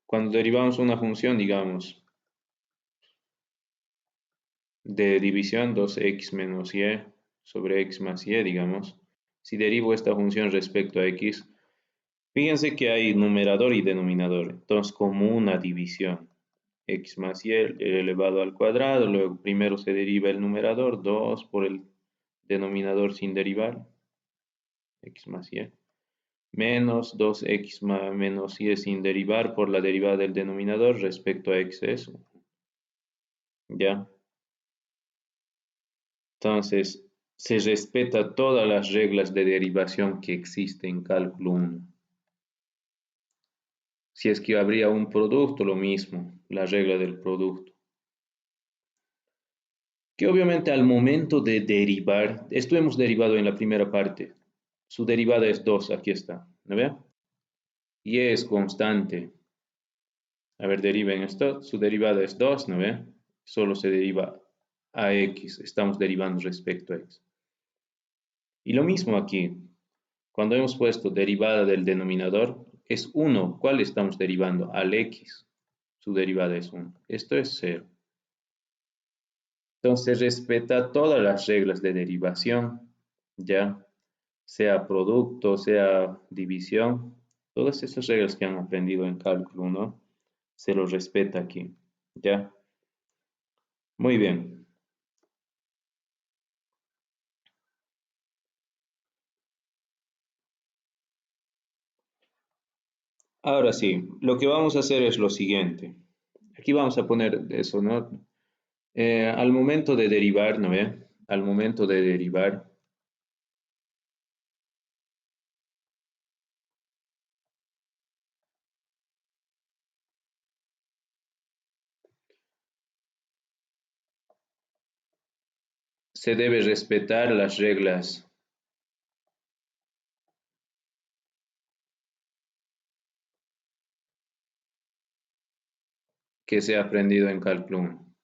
Cuando derivamos una función, digamos, de división 2x menos y sobre x más y, digamos, si derivo esta función respecto a x, fíjense que hay numerador y denominador, entonces como una división, x más y elevado al cuadrado, luego primero se deriva el numerador, 2 por el denominador sin derivar, x más y, menos 2x menos y sin derivar por la derivada del denominador respecto a x es 1, ¿ya? Entonces, se respeta todas las reglas de derivación que existen en cálculo 1. Si es que habría un producto, lo mismo, la regla del producto. Que obviamente al momento de derivar, esto hemos derivado en la primera parte, su derivada es 2, aquí está, ¿no ve? Y es constante. A ver, deriven esto, su derivada es 2, ¿no ve? Solo se deriva a x, estamos derivando respecto a x. Y lo mismo aquí, cuando hemos puesto derivada del denominador, es 1. ¿Cuál estamos derivando? Al x. Su derivada es 1. Esto es 0. Entonces respeta todas las reglas de derivación, ya sea producto, sea división. Todas esas reglas que han aprendido en cálculo 1 se los respeta aquí. ¿Ya? Muy bien. Ahora sí, lo que vamos a hacer es lo siguiente. Aquí vamos a poner eso, ¿no? Al momento de derivar, ¿no ve? Al momento de derivar, se debe respetar las reglas que se ha aprendido en cálculo 1.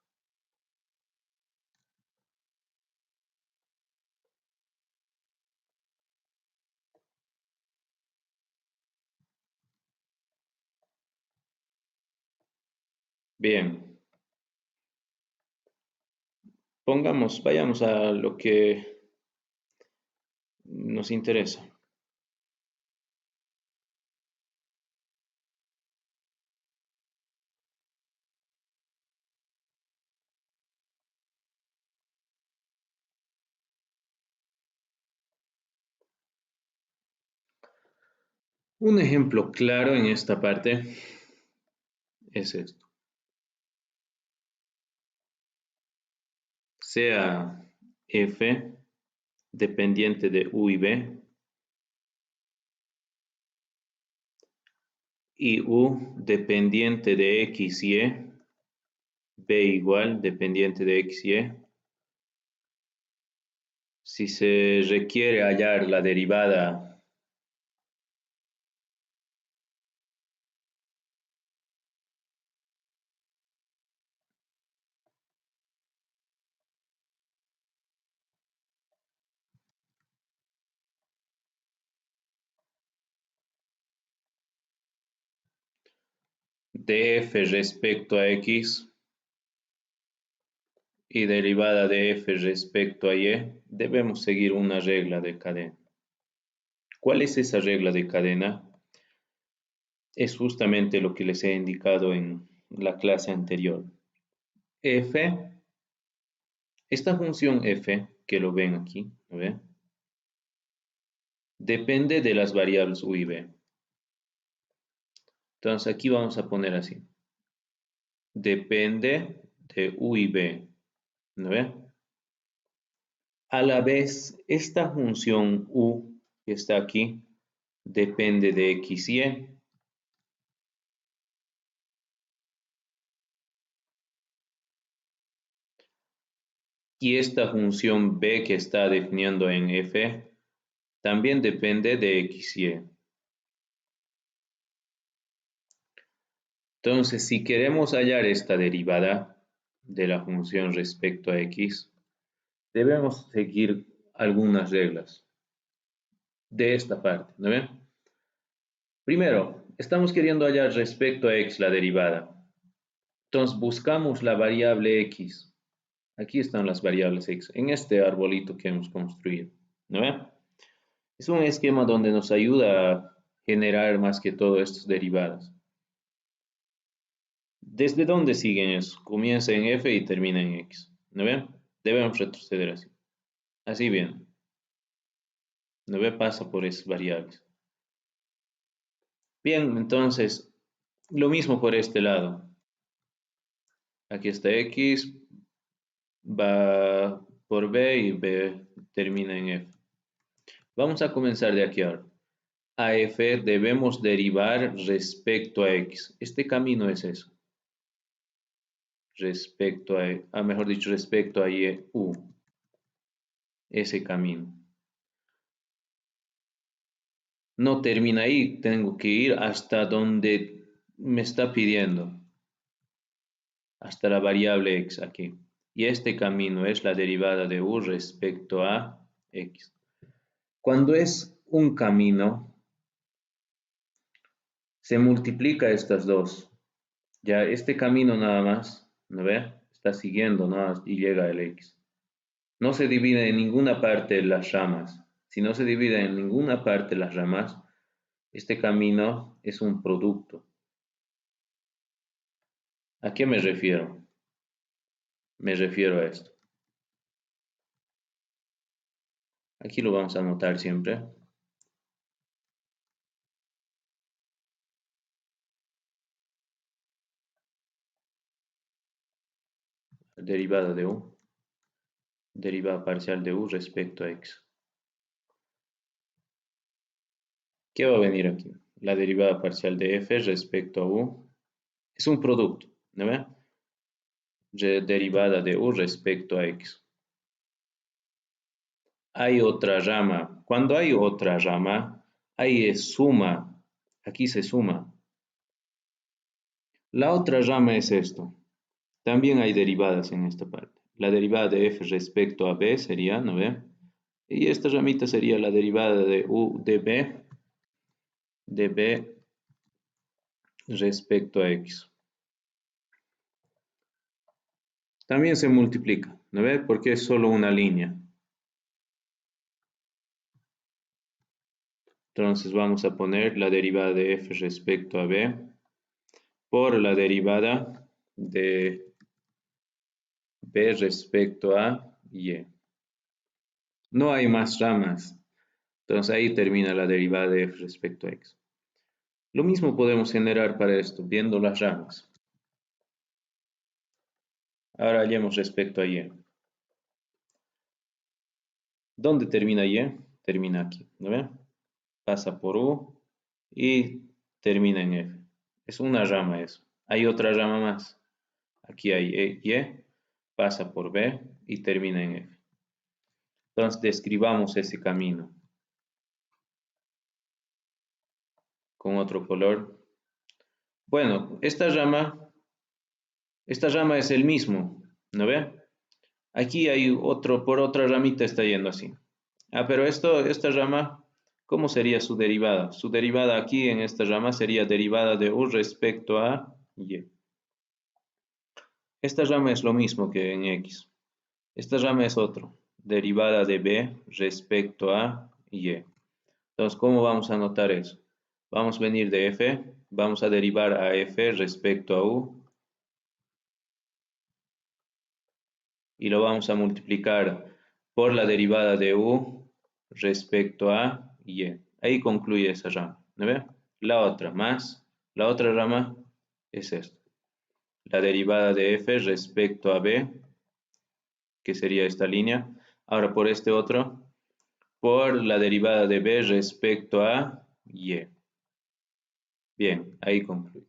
Bien, vayamos a lo que nos interesa. Un ejemplo claro en esta parte es esto. Sea f dependiente de u y b, y u dependiente de x y, b igual dependiente de x y. Si se requiere hallar la derivada de f respecto a x y derivada de f respecto a y, debemos seguir una regla de cadena. ¿Cuál es esa regla de cadena? Es justamente lo que les he indicado en la clase anterior. F, esta función f, que lo ven aquí, ¿no ven? Depende de las variables u y b. Entonces aquí vamos a poner así. Depende de u y b, ¿no ve? A la vez, esta función u que está aquí depende de x y. Y esta función b que está definiendo en f también depende de x y. Entonces, si queremos hallar esta derivada de la función respecto a x, debemos seguir algunas reglas de esta parte, ¿no ven? Primero, estamos queriendo hallar respecto a x la derivada. Entonces, buscamos la variable x. Aquí están las variables x, en este arbolito que hemos construido, ¿no ven? Es un esquema donde nos ayuda a generar más que todo estas derivadas. ¿Desde dónde siguen eso? Comienza en f y termina en x, ¿no ven? Debemos retroceder así. Así bien. ¿No ve? Pasa por esas variables. Bien, entonces, lo mismo por este lado. Aquí está x, va por b y b termina en f. Vamos a comenzar de aquí ahora. A f debemos derivar respecto a x. Este camino es eso. Respecto a mejor dicho, respecto a y, u. Ese camino. No termina ahí, tengo que ir hasta donde me está pidiendo. Hasta la variable x aquí. Y este camino es la derivada de u respecto a x. Cuando es un camino, se multiplica estas dos. Ya este camino nada más, ¿no ve? Está siguiendo nada más y llega el x. No se divide en ninguna parte las ramas. Si no se divide en ninguna parte las ramas, Este camino es un producto. ¿A qué me refiero? Me refiero a esto. Aquí lo vamos a anotar siempre. Derivada de u. Derivada parcial de u respecto a x. ¿Qué va a venir aquí? La derivada parcial de f respecto a u es un producto, ¿no ve? Derivada de u respecto a x. Hay otra rama. Cuando hay otra rama, ahí es suma. Aquí se suma. La otra rama es esto. También hay derivadas en esta parte. La derivada de f respecto a b sería, ¿no ve? Y esta ramita sería la derivada de u de b respecto a x. También se multiplica, ¿no ve? Porque es solo una línea. Entonces vamos a poner la derivada de f respecto a b por la derivada de b respecto a y. No hay más ramas. Entonces ahí termina la derivada de f respecto a x. Lo mismo podemos generar para esto, viendo las ramas. Ahora hallemos respecto a y. ¿Dónde termina y? Termina aquí, ¿no ve? Pasa por u y termina en f. Es una rama eso. Hay otra rama más. Aquí hay y, pasa por b y termina en f. Entonces describamos ese camino con otro color. Bueno, esta rama es el mismo, ¿no ve? Aquí hay otro, por otra ramita está yendo así. Ah, pero esta rama, ¿cómo sería su derivada? Su derivada aquí en esta rama sería derivada de u respecto a y. Esta rama es lo mismo que en x. Esta rama es otro, derivada de b respecto a y. Entonces, ¿cómo vamos a anotar eso? Vamos a venir de f, vamos a derivar a f respecto a u y lo vamos a multiplicar por la derivada de u respecto a y. Ahí concluye esa rama, ¿no ve? La otra más, la otra rama es esta. La derivada de f respecto a b, que sería esta línea. Ahora por este otro, por la derivada de b respecto a y. Bien, ahí concluye.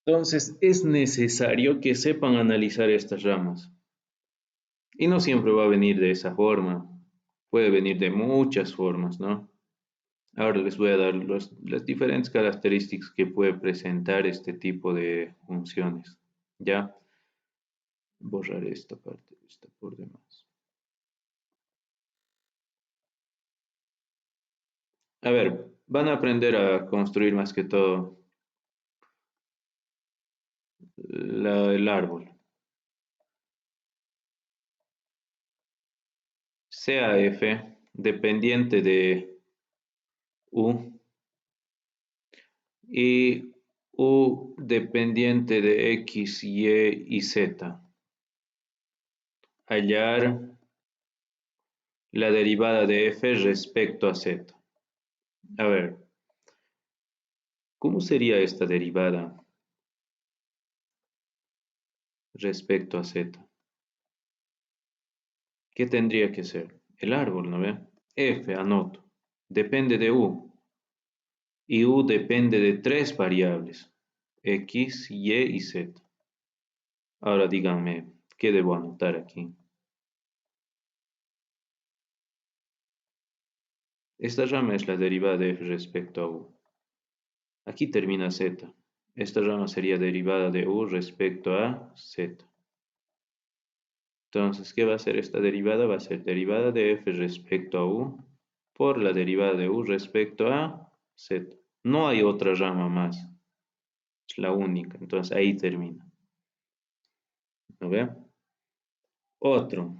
Entonces es necesario que sepan analizar estas ramas. Y no siempre va a venir de esa forma. Puede venir de muchas formas, ¿no? Ahora les voy a dar las diferentes características que puede presentar este tipo de funciones. ¿Ya? Borrar esta parte, está por demás. A ver, van a aprender a construir más que todo el árbol. Sea f dependiente de u y u dependiente de x, y z. Hallar la derivada de f respecto a z. A ver, ¿cómo sería esta derivada respecto a z? ¿Qué tendría que ser? El árbol, ¿no ve? F, anoto, depende de u. Y u depende de tres variables, x, y z. Ahora díganme, ¿qué debo anotar aquí? Esta rama es la derivada de f respecto a u. Aquí termina z. Esta rama sería derivada de u respecto a z. Entonces, ¿qué va a ser esta derivada? Va a ser derivada de f respecto a u por la derivada de u respecto a z. No hay otra rama más. Es la única. Entonces, ahí termina. ¿No ve? Otro.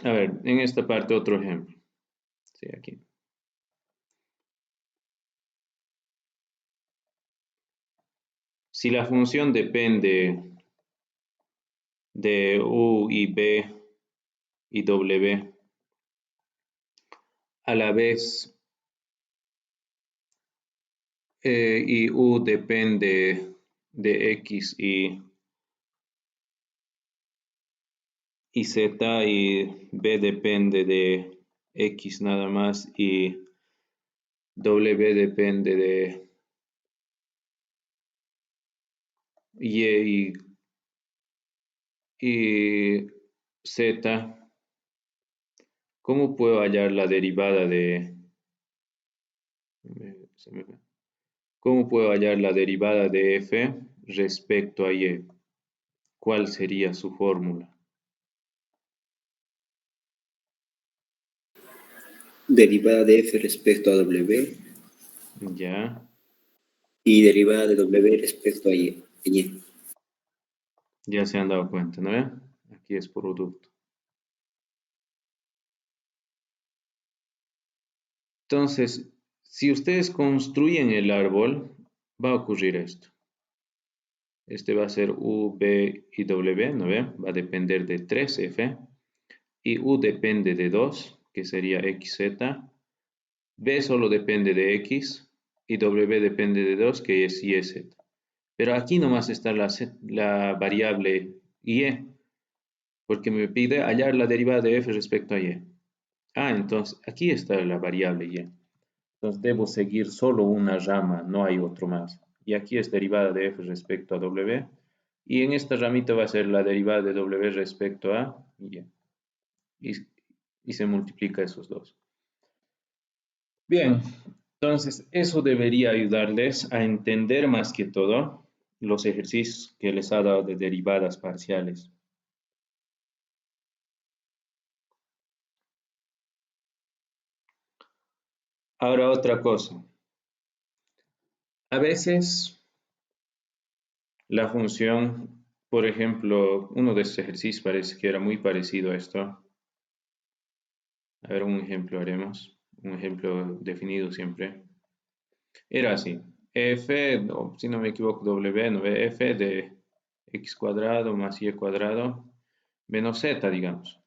A ver, en esta parte otro ejemplo. Sí, aquí. Si la función depende de u y b y w, a la vez y u depende de x y z y b depende de x nada más y w depende de y y z, ¿cómo puedo hallar la derivada de se me fue. ¿Cómo puedo hallar la derivada de f respecto a y? ¿Cuál sería su fórmula? Derivada de f respecto a w Ya, y derivada de w respecto a y. ya se han dado cuenta, ¿no ve? Aquí es producto. Entonces, si ustedes construyen el árbol, va a ocurrir esto. Este va a ser U, B y W, ¿no ve? Va a depender de 3F. Y U depende de 2, que sería XZ. B solo depende de X. Y W depende de 2, que es YZ. Pero aquí nomás está la variable Y, porque me pide hallar la derivada de F respecto a Y. Ah, entonces aquí está la variable Y. Entonces debo seguir solo una rama, no hay otro más. Y aquí es derivada de f respecto a w. Y en esta ramita va a ser la derivada de w respecto a y. Y se multiplica esos dos. Bien, entonces eso debería ayudarles a entender más que todo los ejercicios que les ha dado de derivadas parciales. Ahora otra cosa. A veces la función, por ejemplo, uno de estos ejercicios parece que era muy parecido a esto. A ver, un ejemplo haremos. Un ejemplo definido siempre. Era así. F, si no me equivoco, W, no, F de x cuadrado más y cuadrado menos z, digamos.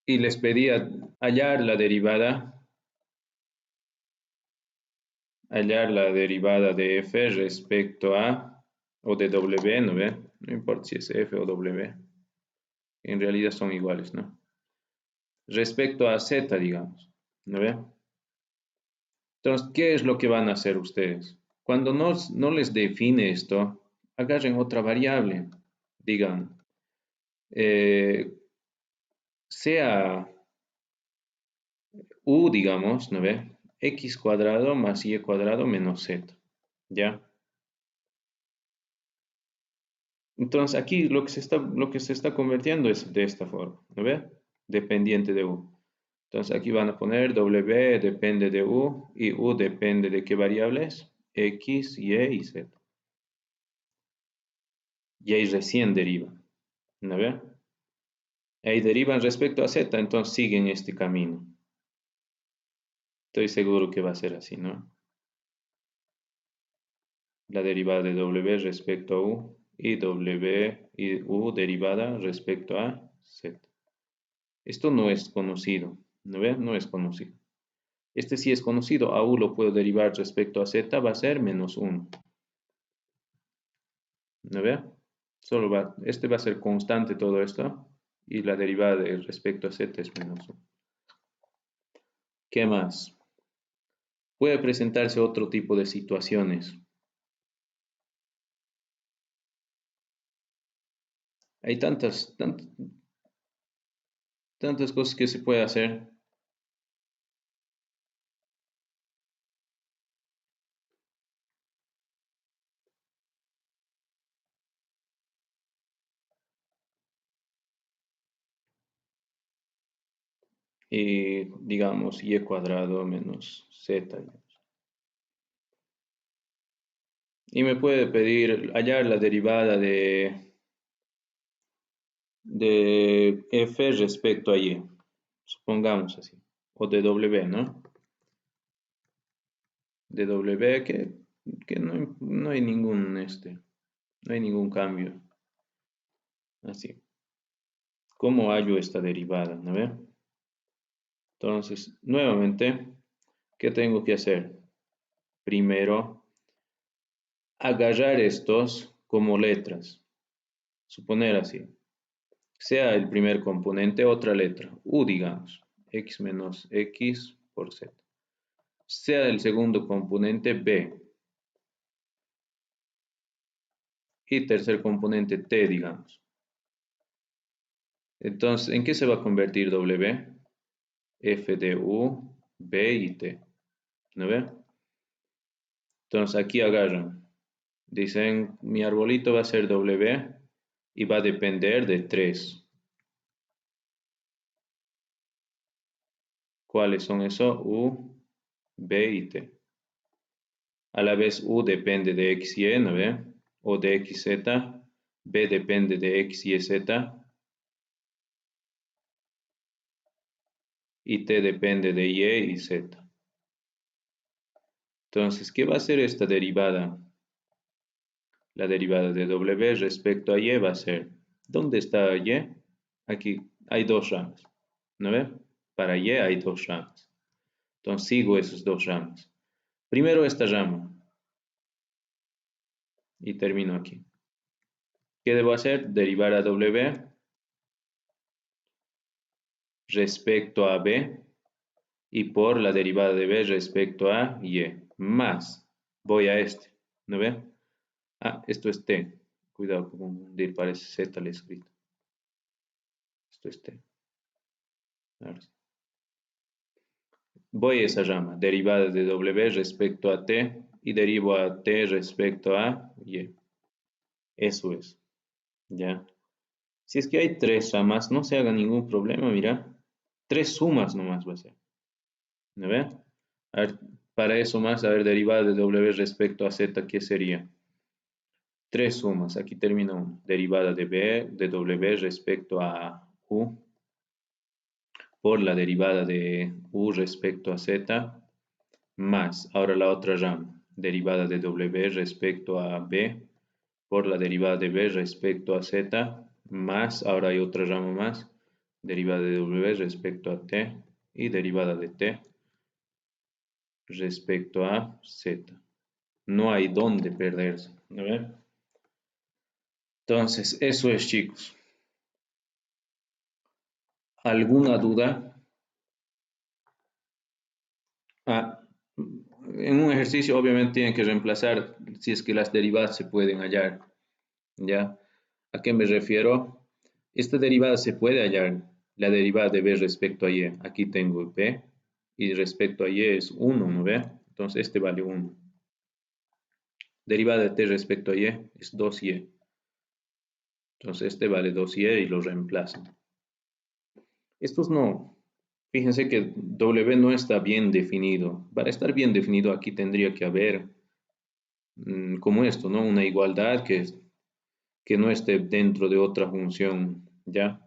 Y les pedía hallar la derivada de f respecto a, o de w, ¿no ve? No importa si es f o w. En realidad son iguales, ¿no? Respecto a z, digamos, ¿no ve? Entonces, ¿qué es lo que van a hacer ustedes? Cuando no les define esto, agarren otra variable. Digan, eh, sea u, digamos, ¿no ve? X cuadrado más y cuadrado menos z. ¿Ya? Entonces, aquí lo que se está convirtiendo es de esta forma, ¿no ve? Dependiente de u. Entonces, aquí van a poner w depende de u y u depende de qué variables? X, y z. Y ahí recién deriva, ¿no ve? Ahí derivan respecto a z, entonces siguen este camino. Estoy seguro que va a ser así, ¿no? La derivada de w respecto a u y w y u derivada respecto a z. Esto no es conocido, ¿no ve? No es conocido. Este sí es conocido, a u lo puedo derivar respecto a z, va a ser menos 1. ¿No ve? Este va a ser constante todo esto y la derivada de respecto a z es menos 1. ¿Qué más? Puede presentarse otro tipo de situaciones. Hay tantas cosas que se puede hacer. Y digamos y cuadrado menos z. Y me puede pedir hallar la derivada de f respecto a y, supongamos así, o de w, ¿no? De w que no hay ningún, no hay ningún cambio, así. ¿Cómo hallo esta derivada? ¿No ve? Entonces, nuevamente, ¿qué tengo que hacer? Primero, agarrar estos como letras. Suponer así. Sea el primer componente otra letra, u digamos, x menos x por z. Sea el segundo componente b. Y tercer componente t, digamos. Entonces, ¿en qué se va a convertir w? F de u, b y t. ¿No ve? Entonces, aquí agarran. Dicen, mi arbolito va a ser w y va a depender de 3. ¿Cuáles son esos? U, B y T. A la vez U depende de X, Y, ¿no ve? O de X, Z. B depende de X, Y, Z. Y T depende de Y y Z. Entonces, ¿qué va a ser esta derivada? La derivada de W respecto a Y va a ser, ¿dónde está Y? Aquí hay dos ramas, ¿no ve? Para Y hay dos ramas. Entonces sigo esas dos ramas. Primero esta rama y termino aquí. ¿Qué debo hacer? Derivar a W respecto a B y por la derivada de B respecto a Y. Más, voy a este, ¿no ve? Ah, esto es T. Cuidado con confundir, parece Z el escrito. Esto es T. Ahora sí. Voy a esa rama, derivada de W respecto a T y derivo a T respecto a Y. Eso es, ¿ya? Si es que hay tres ramas, no se haga ningún problema, mira. Tres sumas nomás va a ser. ¿No ve? A ver, para eso más, a ver, derivada de W respecto a Z, ¿qué sería? Tres sumas, aquí termina una. Derivada de B, de W respecto a U, por la derivada de U respecto a Z, más, ahora la otra rama, derivada de W respecto a B, por la derivada de B respecto a Z, más, ahora hay otra rama más, derivada de W respecto a T y derivada de T respecto a Z. No hay dónde perderse, ¿no ve? Entonces, eso es, chicos. ¿Alguna duda? Ah, en un ejercicio obviamente tienen que reemplazar si es que las derivadas se pueden hallar, ¿ya? ¿A qué me refiero? Esta derivada se puede hallar, la derivada de b respecto a y. Aquí tengo b y respecto a y es 1, ¿no ve? Entonces este vale 1. Derivada de t respecto a y es 2y. Entonces este vale 2y y lo reemplazan. Estos no, fíjense que W no está bien definido. Para estar bien definido aquí tendría que haber como esto, ¿no? Una igualdad que no esté dentro de otra función, ¿ya?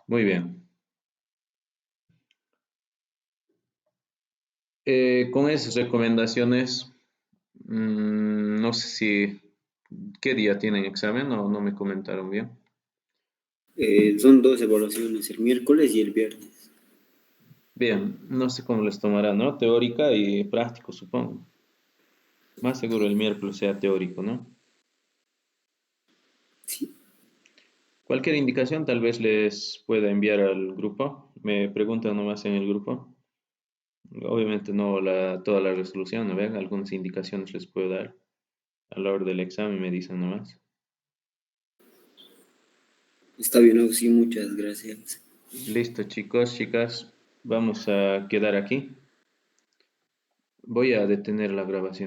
Muy bien. Con esas recomendaciones, no sé si, ¿qué día tienen examen o no me comentaron bien? Son dos evaluaciones, el miércoles y el viernes. Bien, no sé cómo les tomará, ¿no? Teórica y práctico, supongo. Más seguro el miércoles sea teórico, ¿no? Sí, Cualquier indicación tal vez les pueda enviar al grupo. Me preguntan nomás en el grupo. Obviamente no toda la resolución, ¿no ven? Algunas indicaciones les puedo dar a la hora del examen, me dicen nomás. está bien, sí, muchas gracias. Listo, chicos, chicas, vamos a quedar aquí. Voy a detener la grabación.